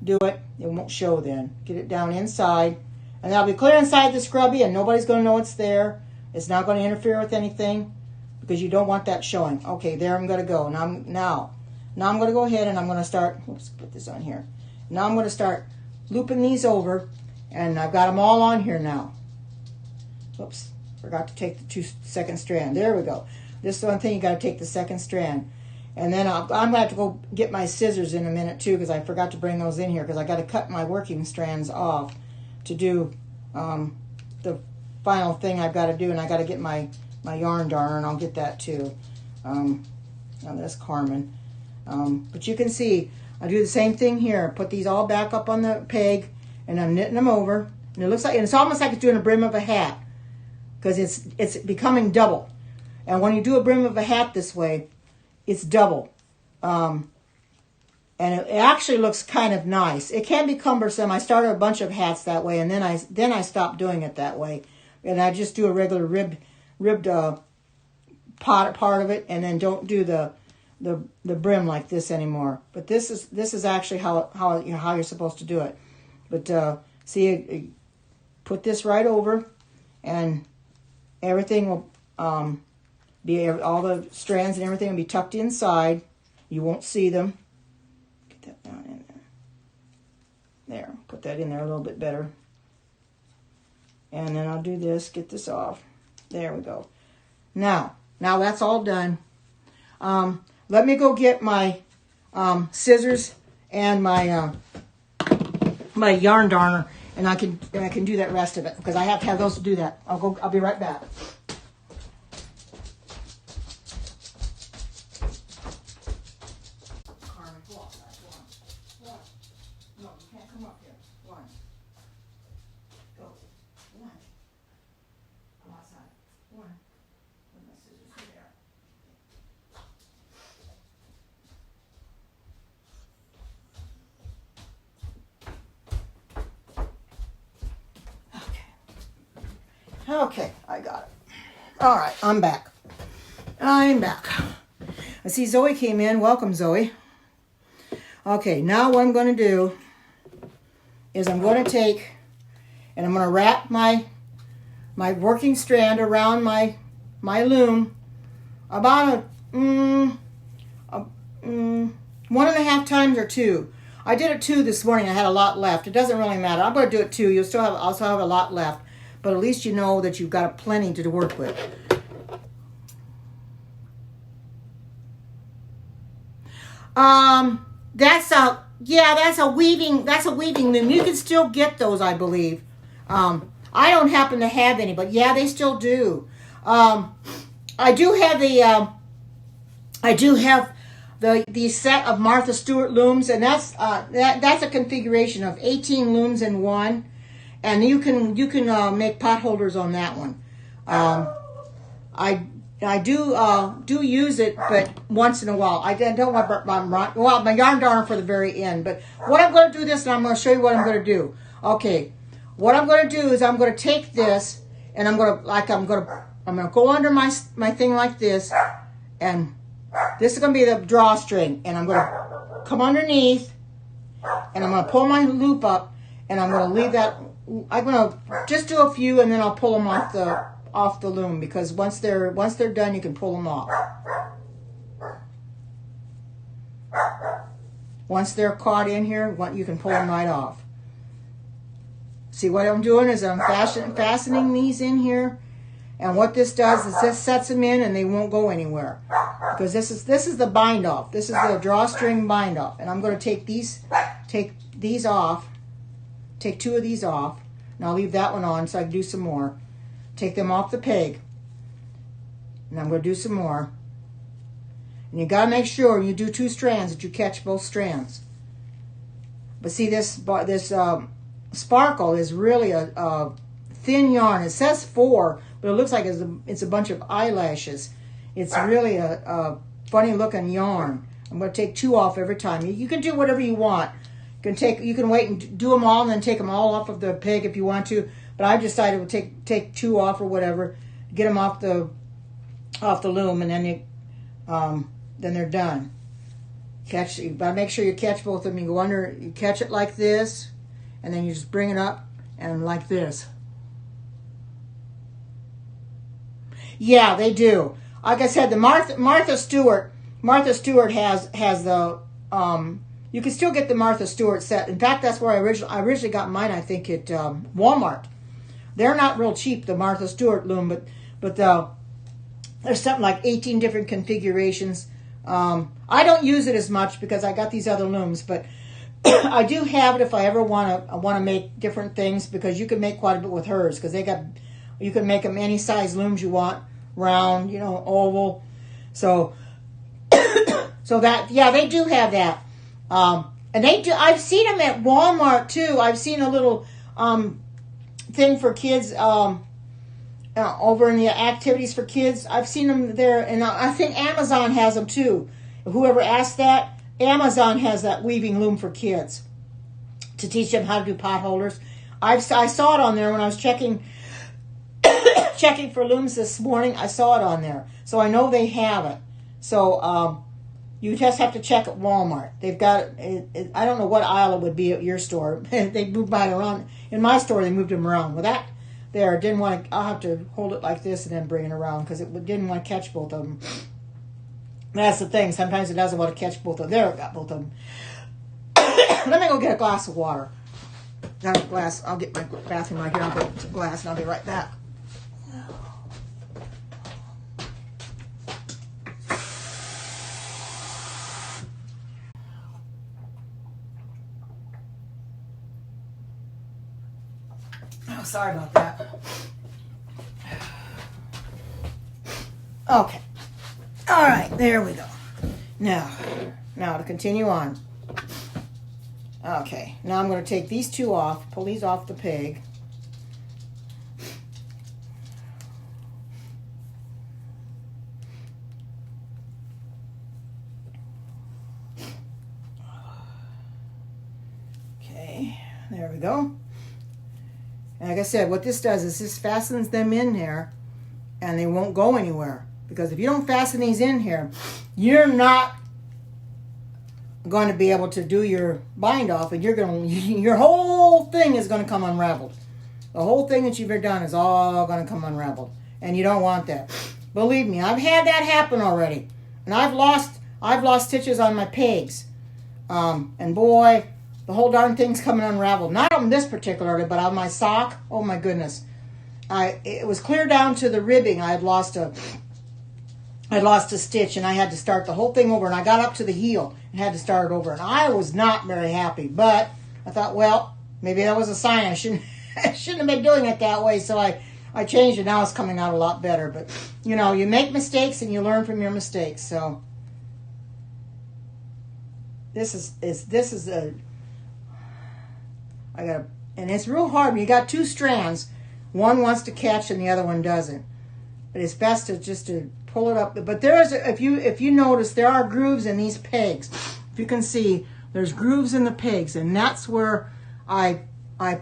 do it, it won't show then. Get it down inside. And that'll be clear inside the scrubby and nobody's going to know it's there. It's not going to interfere with anything because you don't want that showing. Okay, there I'm going to go. Now I'm going to go ahead and I'm going to start, oops, put this on here. Now I'm going to start looping these over and I've got them all on here now. Oops, forgot to take the second strand. There we go. This is the one thing you got to take the second strand. And then I'm going to have to go get my scissors in a minute too because I forgot to bring those in here because I got to cut my working strands off to do the final thing I've got to do, and I got to get my yarn darner, and I'll get that too. Now that's Carmen. But you can see I do the same thing here. Put these all back up on the peg, and I'm knitting them over, and it looks like, and it's almost like it's doing a brim of a hat because it's becoming double. And when you do a brim of a hat this way, it's double. And it actually looks kind of nice. It can be cumbersome. I started a bunch of hats that way, and then I stopped doing it that way. And I just do a regular ribbed part of it, and then don't do the brim like this anymore. But this is actually how you're supposed to do it. But see, put this right over, and everything will be, all the strands and everything will be tucked inside. You won't see them. That down in there. Put that in there a little bit better. And then I'll do this, get this off. There we go. Now that's all done. Let me go get my scissors and my my yarn darner, and I can do that rest of it because I have to have those to do that. I'll be right back. Okay, I got it. All right, I'm back. I see Zoe came in. Welcome, Zoe. Okay, now what I'm going to do is I'm going to take and I'm going to wrap my working strand around my loom about 1.5 times or 2. I did it 2 this morning. I had a lot left. It doesn't really matter. I'm going to do it 2. You'll still also have a lot left. But at least you know that you've got plenty to work with. That's a weaving loom. You can still get those, I believe. I don't happen to have any, but yeah, they still do. I do have the set of Martha Stewart looms, and that's a configuration of 18 looms in one. And you can make pot holders on that one. I do use it, but once in a while. I don't want my yarn darner for the very end. But what I'm going to do this, and I'm going to show you what I'm going to do. Okay, what I'm going to do is I'm going to take this, and I'm going to go under my thing like this, and this is going to be the drawstring, and I'm going to come underneath, and I'm going to pull my loop up, and I'm going to leave that. I'm going to just do a few, and then I'll pull them off the loom, because once they're done, you can pull them off. Once they're caught in here, you can pull them right off. See, what I'm doing is I'm fastening these in here, and what this does is this sets them in, and they won't go anywhere, because this is the bind off. This is the drawstring bind off, and I'm going to take these off. Take 2 of these off, and I'll leave that one on so I can do some more. Take them off the peg, and I'm going to do some more. And you got to make sure when you do 2 strands that you catch both strands. But see, this sparkle is really a thin yarn. It says 4, but it looks like it's a bunch of eyelashes. It's really a funny looking yarn. I'm going to take 2 off every time. You can do whatever you want. You can wait and do them all and then take them all off of the peg if you want to. But I decided to take 2 off or whatever, get them off the loom, and then they're done. You gotta make sure you catch both of them. You go under, you catch it like this, and then you just bring it up and like this. Yeah, they do. Like I said, the Martha Stewart has the you can still get the Martha Stewart set. In fact, that's where I originally got mine. I think at Walmart. They're not real cheap, the Martha Stewart loom, but there's something like 18 different configurations. I don't use it as much because I got these other looms, but I do have it if I ever want to make different things, because you can make quite a bit with hers, because you can make them any size looms you want, round, oval. So that, yeah, they do have that. And they do. I've seen them at Walmart too. I've seen a little thing for kids over in the activities for kids. I've seen them there, and I think Amazon has them too. Whoever asked that, Amazon has that weaving loom for kids to teach them how to do pot holders. I saw it on there when I was checking for looms this morning. I saw it on there, so I know they have it. So you just have to check at Walmart. They've got it. I don't know what aisle it would be at your store. They moved mine around. In my store, they moved them around. Well, that there didn't want to. I'll have to hold it like this and then bring it around, because it didn't want to catch both of them. That's the thing. Sometimes it doesn't want to catch both of them. There, it got both of them. Let me go get a glass of water. Got a glass. I'll get my bathroom right here. I'll get a glass and I'll be right back. Oh, sorry about that. Okay. All right, there we go. Now to continue on. Okay, now I'm going to take these two off, pull these off the peg. Okay, there we go. And like I said, what this does is this fastens them in there, and they won't go anywhere. Because if you don't fasten these in here, you're not going to be able to do your bind off, and your whole thing is going to come unraveled. The whole thing that you've ever done is all going to come unraveled, and you don't want that. Believe me, I've had that happen already, and I've lost stitches on my pegs, and boy, the whole darn thing's coming unraveled. Not on this particularly, but on my sock. Oh my goodness, it was clear down to the ribbing. I lost a stitch, and I had to start the whole thing over, and I got up to the heel and had to start it over, and I was not very happy. But I thought, well, maybe that was a sign. I shouldn't have been doing it that way, so I changed it. Now it's coming out a lot better. But you make mistakes and you learn from your mistakes. So this is a and it's real hard when you got two strands. One wants to catch and the other one doesn't. But it's best to pull it up. But if you notice, there are grooves in these pegs. If you can see, there's grooves in the pegs, and that's where I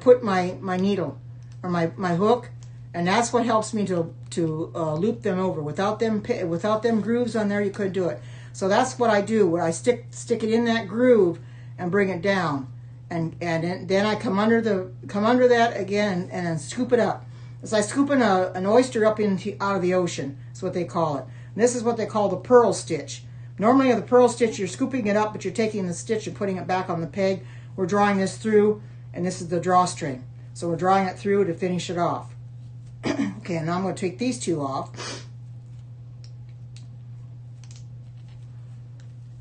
put my needle or my hook, and that's what helps me to loop them over. Without them grooves on there, you couldn't do it. So that's what I do. Where I stick it in that groove and bring it down, and then I come under that again and then scoop it up. It's like scooping an oyster up out of the ocean. That's what they call it. And this is what they call the pearl stitch. Normally, the pearl stitch, you're scooping it up, but you're taking the stitch and putting it back on the peg. We're drawing this through, and this is the drawstring. So we're drawing it through to finish it off. Okay, now I'm going to take these two off.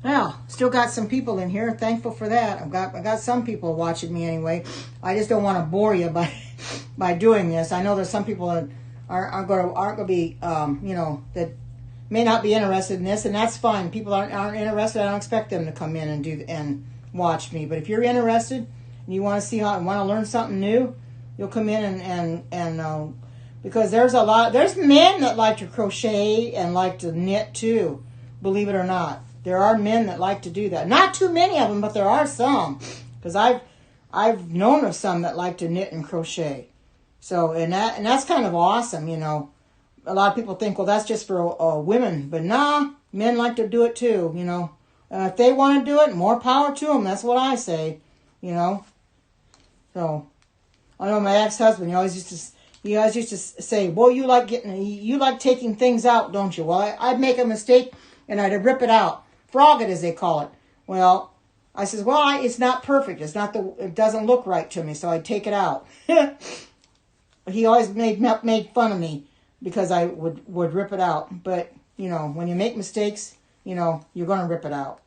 Now, still got some people in here. Thankful for that. I got some people watching me anyway. I just don't want to bore you by doing this. I know there's some people that aren't going to be, that may not be interested in this, and that's fine. People aren't interested. I don't expect them to come in and watch me. But if you're interested and you want to see want to learn something new, you'll come in and because there's men that like to crochet and like to knit too. Believe it or not, there are men that like to do that. Not too many of them, but there are some. Because I've known of some that like to knit and crochet. So and that's kind of awesome, A lot of people think, well, that's just for women, but nah, men like to do it too, If they want to do it, more power to them. That's what I say, you know. So, I know my ex-husband, he always used to say, well, you like taking things out, don't you? Well, I'd make a mistake and I'd rip it out. Frog it, as they call it. Well, I says, well, it's not perfect. It doesn't look right to me, so I'd take it out. He always made fun of me because I would rip it out. But, you know, when you make mistakes, you know, you're going to rip it out.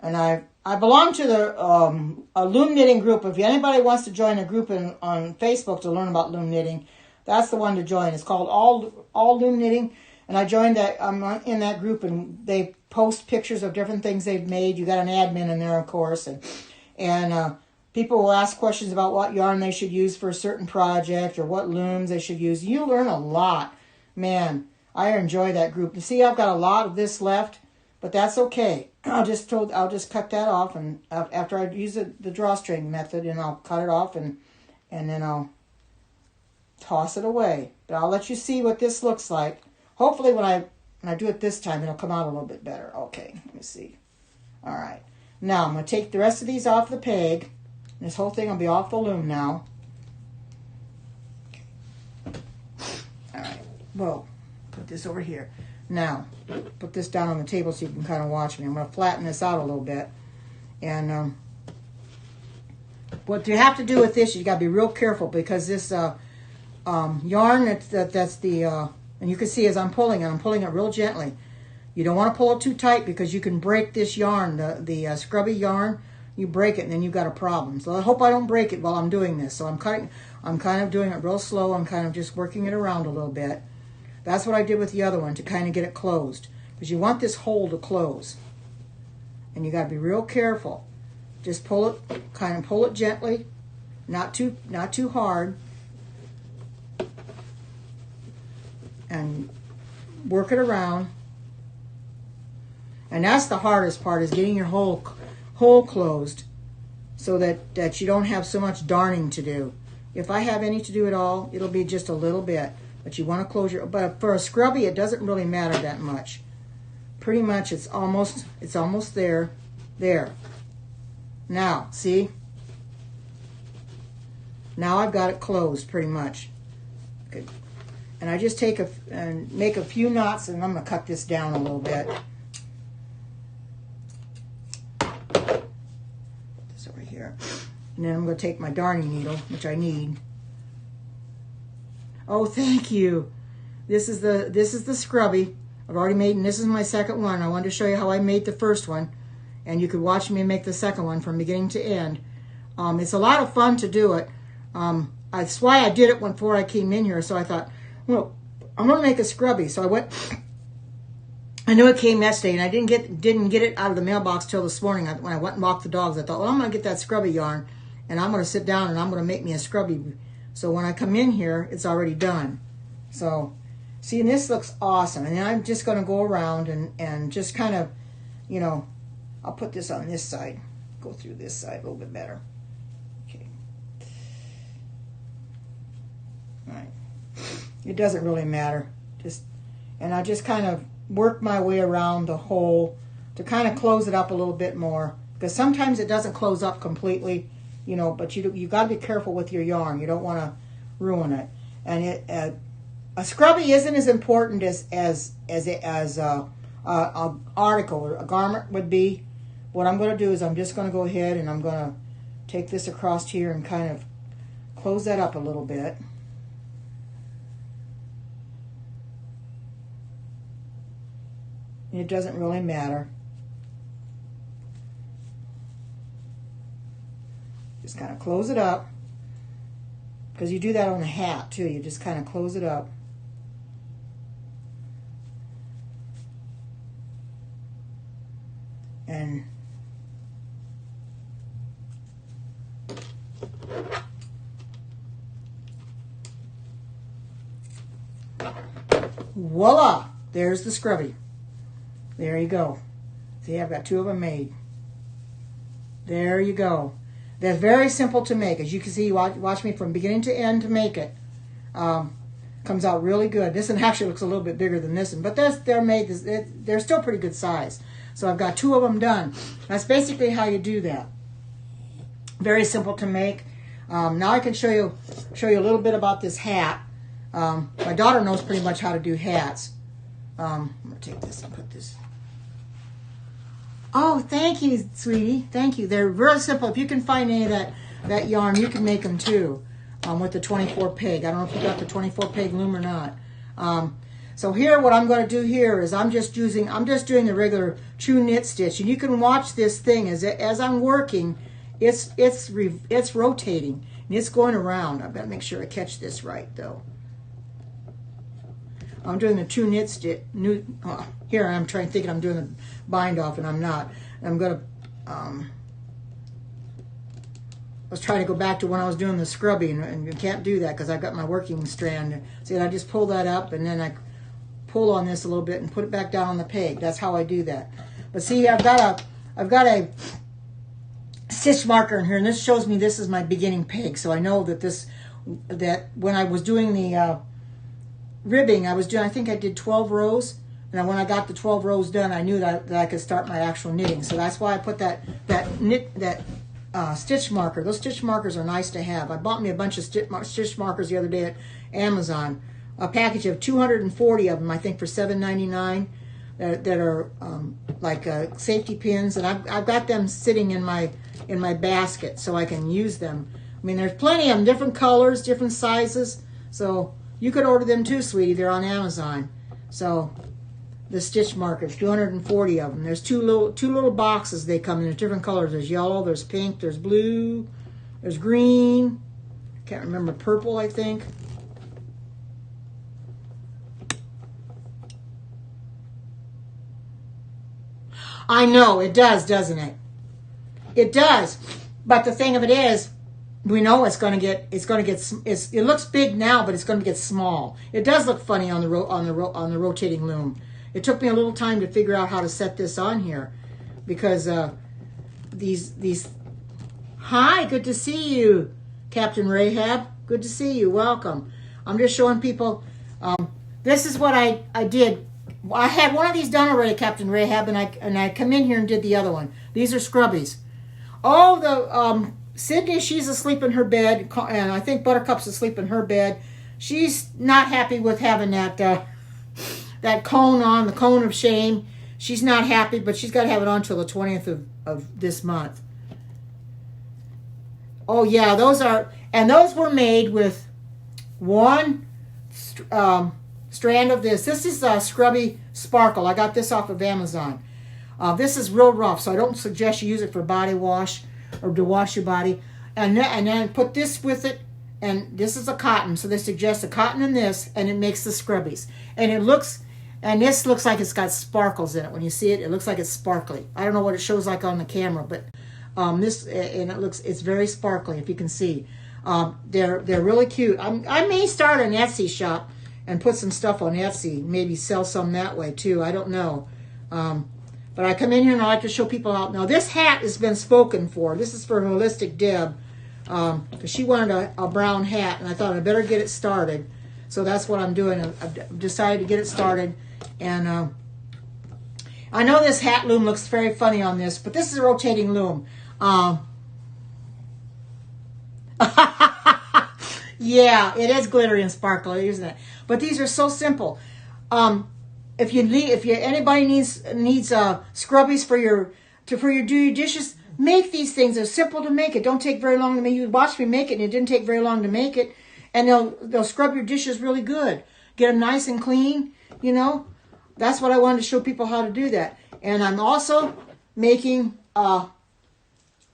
And I belong to the a loom knitting group. If anybody wants to join a group on Facebook to learn about loom knitting, that's the one to join. It's called All Loom Knitting. And I joined that. I'm in that group, and they post pictures of different things they've made. You got an admin in there, of course, and people will ask questions about what yarn they should use for a certain project or what looms they should use. You learn a lot, man. I enjoy that group. You see, I've got a lot of this left, but that's okay. I'll just cut that off, and after I use the drawstring method, and I'll cut it off, and then I'll toss it away. But I'll let you see what this looks like. Hopefully when I do it this time, it'll come out a little bit better. Okay, let me see. All right. Now I'm going to take the rest of these off the peg. This whole thing will be off the loom now. Okay. All right. Whoa. Put this over here. Now, put this down on the table so you can kind of watch me. I'm going to flatten this out a little bit. And what you have to do with this, you got to be real careful because this yarn, that's the... and you can see as I'm pulling it real gently. You don't want to pull it too tight because you can break this yarn, the scrubby yarn. You break it and then you've got a problem. So I hope I don't break it while I'm doing this. So I'm kind of doing it real slow. I'm kind of just working it around a little bit. That's what I did with the other one to kind of get it closed. Because you want this hole to close. And you got to be real careful. Just pull it gently. Not too hard. And work it around. And that's the hardest part, is getting your hole closed so that you don't have so much darning to do. If I have any to do at all, it'll be just a little bit. But you want to close your... But for a scrubby, it doesn't really matter that much. Pretty much it's almost there. There. Now, see? Now I've got it closed pretty much. Okay. And I just make a few knots, and I'm going to cut this down a little bit. Put this over here. And then I'm going to take my darning needle, which I need. Oh, thank you. This is the scrubby I've already made, and this is my second one. I wanted to show you how I made the first one, and you could watch me make the second one from beginning to end. It's a lot of fun to do it. That's why I did it before I came in here. So I thought, well, I'm going to make a scrubby. So I knew it came yesterday, and I didn't get it out of the mailbox till this morning. When I went and walked the dogs, I thought, well, I'm going to get that scrubby yarn, and I'm going to sit down, and I'm going to make me a scrubby. So when I come in here, it's already done. So, see, and this looks awesome. And then I'm just going to go around and just kind of, you know, I'll put this on this side. Go through this side a little bit better. Okay. All right. It doesn't really matter. And I just kind of work my way around the hole to kind of close it up a little bit more. Because sometimes it doesn't close up completely. You know, but you got to be careful with your yarn. You don't want to ruin it. And a scrubby isn't as important as a article or a garment would be. What I'm going to do is I'm just going to go ahead and I'm going to take this across here and kind of close that up a little bit. It doesn't really matter. Just kind of close it up, because you do that on a hat too. You just kind of close it up. And voila! There's the scrubby. There you go. See, I've got two of them made. There you go. They're very simple to make. As you can see, watch me from beginning to end to make it. Comes out really good. This one actually looks a little bit bigger than this one, but they're still pretty good size. So I've got 2 of them done. That's basically how you do that. Very simple to make. Now I can show you a little bit about this hat. My daughter knows pretty much how to do hats. I'm going to take this and put this. Oh, thank you, sweetie. Thank you. They're real simple. If you can find any of that yarn, you can make them too with the 24 peg. I don't know if you got the 24 peg loom or not. So here, what I'm going to do here is I'm just doing the regular true knit stitch, and you can watch this thing as I'm working. It's rotating and it's going around. I've got to make sure I catch this right though. I'm doing the true knit stitch. Here I'm thinking I'm doing the bind off, and I'm not. I'm gonna. I was trying to go back to when I was doing the scrubbing, and you can't do that because I've got my working strand. See, I just pull that up, and then I pull on this a little bit and put it back down on the peg. That's how I do that. But see, I've got a stitch marker in here, and this shows me this is my beginning peg, so I know that when I was doing the ribbing, I think I did 12 rows, and when I got the 12 rows done, I knew that I could start my actual knitting. So that's why I put that stitch marker. Those stitch markers are nice to have. I bought me a bunch of stitch markers the other day at Amazon, a package of 240 of them, I think, for $7.99. That are like safety pins, and I've got them sitting in my basket so I can use them. I mean, there's plenty of them, different colors, different sizes, so you could order them too, sweetie. They're on Amazon. So the stitch markers, 240 of them. There's two little boxes. They come in. There's different colors. There's yellow, there's pink, there's blue, there's green. Can't remember, purple, I think. I know it does, doesn't it? It does. But the thing of it is, we know it looks big now, but it's going to get small. It does look funny on the rotating loom. It took me a little time to figure out how to set this on here, because these. Hi, good to see you, Captain Rahab. Good to see you. Welcome. I'm just showing people. This is what I did. I had one of these done already, Captain Rahab, and I come in here and did the other one. These are scrubbies. Oh, the Sydney, she's asleep in her bed, and I think Buttercup's asleep in her bed. She's not happy with having that cone on, the cone of shame. She's not happy, but she's got to have it on till the 20th of this month. Oh yeah, those were made with one strand of this. This is Scrubby Sparkle. I got this off of Amazon. This is real rough, so I don't suggest you use it for body wash or to wash your body. And then put this with it, and this is a cotton, so they suggest a cotton in this, and it makes the scrubbies. And this looks like it's got sparkles in it. When you see it, it looks like it's sparkly. I don't know what it shows like on the camera, but it's very sparkly, if you can see. They're really cute. I may start an Etsy shop and put some stuff on Etsy, maybe sell some that way too. I don't know. But I come in here and I like to show people out. Now this hat has been spoken for. This is for Holistic Deb, because she wanted a brown hat, and I thought I better get it started. So that's what I'm doing. I've decided to get it started. And I know this hat loom looks very funny on this, but this is a rotating loom. Yeah, it is glittery and sparkly, isn't it? But these are so simple. If anybody needs scrubbies for your dishes, make these things. They're simple to make. It don't take very long to make. You watched me make it, and it didn't take very long to make it. And they'll scrub your dishes really good. Get them nice and clean. You know, that's what I wanted to show people how to do that. And I'm also making a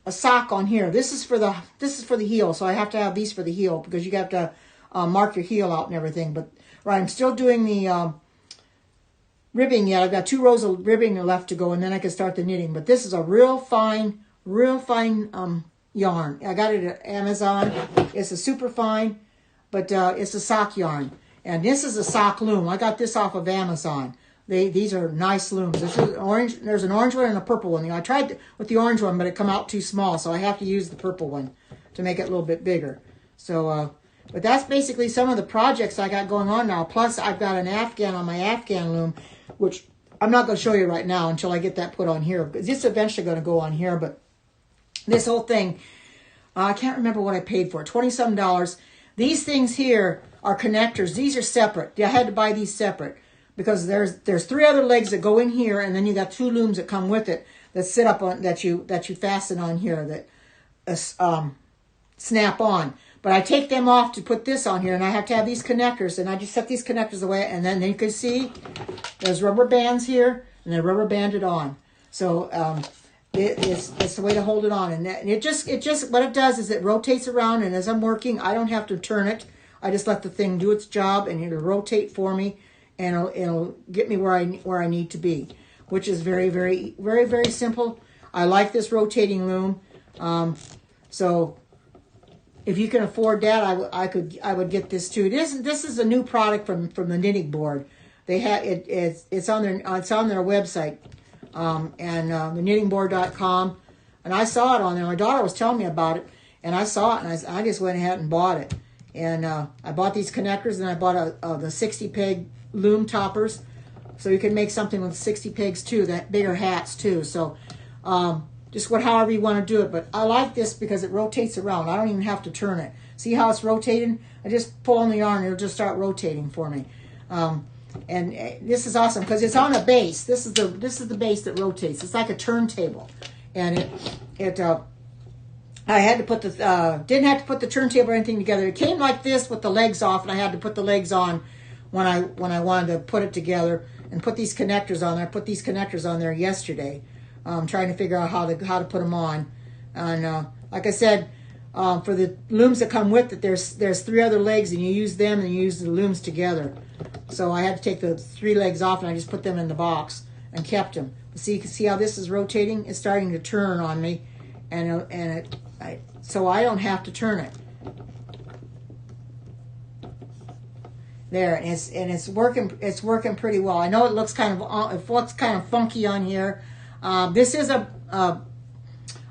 sock on here. This is for the heel, so I have to have these for the heel, because you have to mark your heel out and everything. But right, I'm still doing the ribbing yet. I've got 2 rows of ribbing left to go, and then I can start the knitting. But this is a real fine yarn. I got it at Amazon. It's a super fine, but it's a sock yarn. And this is a sock loom. I got this off of Amazon. These are nice looms. There's an orange one and a purple one. I tried with the orange one, but it come out too small, so I have to use the purple one to make it a little bit bigger. So, but that's basically some of the projects I got going on now. Plus, I've got an Afghan on my Afghan loom, which I'm not going to show you right now until I get that put on here. Because it's eventually going to go on here. But this whole thing, I can't remember what I paid for it. $20-some. These things here are connectors. These are separate. I had to buy these separate. Because there's 3 other legs that go in here. And then you got 2 looms that come with it. That sit up on, that you fasten on here. That snap on. But I take them off to put this on here, and I have to have these connectors, and I just set these connectors away, and then you can see there's rubber bands here, and they're rubber banded on. So it's the way to hold it on, and it just what it does is it rotates around, and as I'm working, I don't have to turn it. I just let the thing do its job, and it'll rotate for me, and it'll get me where I need to be, which is very, very, very, very simple. I like this rotating loom, so. If you can afford that, I would get this too. This is a new product from the knitting board. They have it's on their website, and the knittingboard.com. And I saw it on there. My daughter was telling me about it, and I saw it, and I just went ahead and bought it. And I bought these connectors, and I bought the 60 peg loom toppers, so you can make something with 60 pegs too. That bigger hats too. So. Just however you want to do it. But I like this because it rotates around. I don't even have to turn it. See how it's rotating? I just pull on the yarn and it'll just start rotating for me. And this is awesome because it's on a base. This is the base that rotates. It's like a turntable. And I had to put didn't have to put the turntable or anything together. It came like this with the legs off, and I had to put the legs on when I wanted to put it together and put these connectors on there. I put these connectors on there yesterday. Trying to figure out how to put them on, and like I said, for the looms that come with it, there's 3 other legs, and you use them and you use the looms together. So I had to take the 3 legs off, and I just put them in the box and kept them. See, you can see how this is rotating. It's starting to turn on me, so I don't have to turn it. There, and it's working. It's working pretty well. I know it looks kind of funky on here. This is a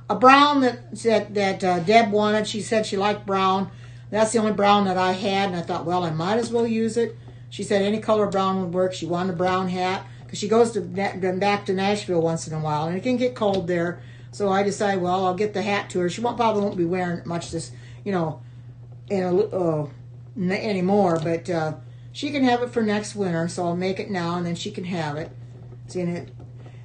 brown that Deb wanted. She said she liked brown. That's the only brown that I had, and I thought, well, I might as well use it. She said any color brown would work. She wanted a brown hat because she goes back to Nashville once in a while, and it can get cold there. So I decided, well, I'll get the hat to her. She probably won't be wearing it much anymore, but she can have it for next winter. So I'll make it now, and then she can have it. See, and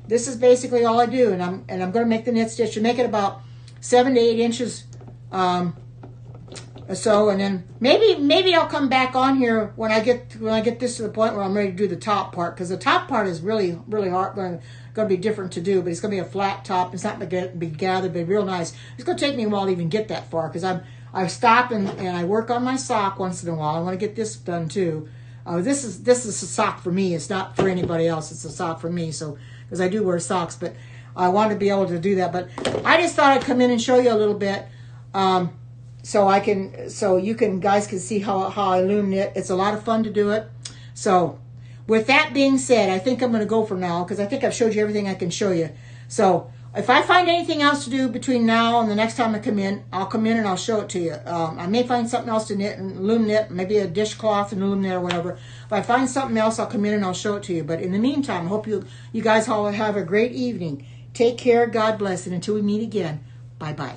this is basically all I do, and I'm going to make the knit stitch. You make it about 7 to 8 inches, or so, and then maybe I'll come back on here when I get this to the point where I'm ready to do the top part, because the top part is really hard, going to be different to do, but it's going to be a flat top. It's not going to be gathered, but real nice. It's going to take me a while to even get that far, because I stop and I work on my sock once in a while. I want to get this done too. This is a sock for me. It's not for anybody else. It's a sock for me. So because I do wear socks, but I want to be able to do that. But I just thought I'd come in and show you a little bit, so you guys can see how I loom knit. It's a lot of fun to do it. So with that being said, I think I'm going to go for now because I think I've showed you everything I can show you. So if I find anything else to do between now and the next time I come in, I'll come in and I'll show it to you. I may find something else to knit and loom knit, maybe a dishcloth and loom knit or whatever. If I find something else, I'll come in and I'll show it to you. But in the meantime, I hope you guys all have a great evening. Take care. God bless. And until we meet again, bye-bye.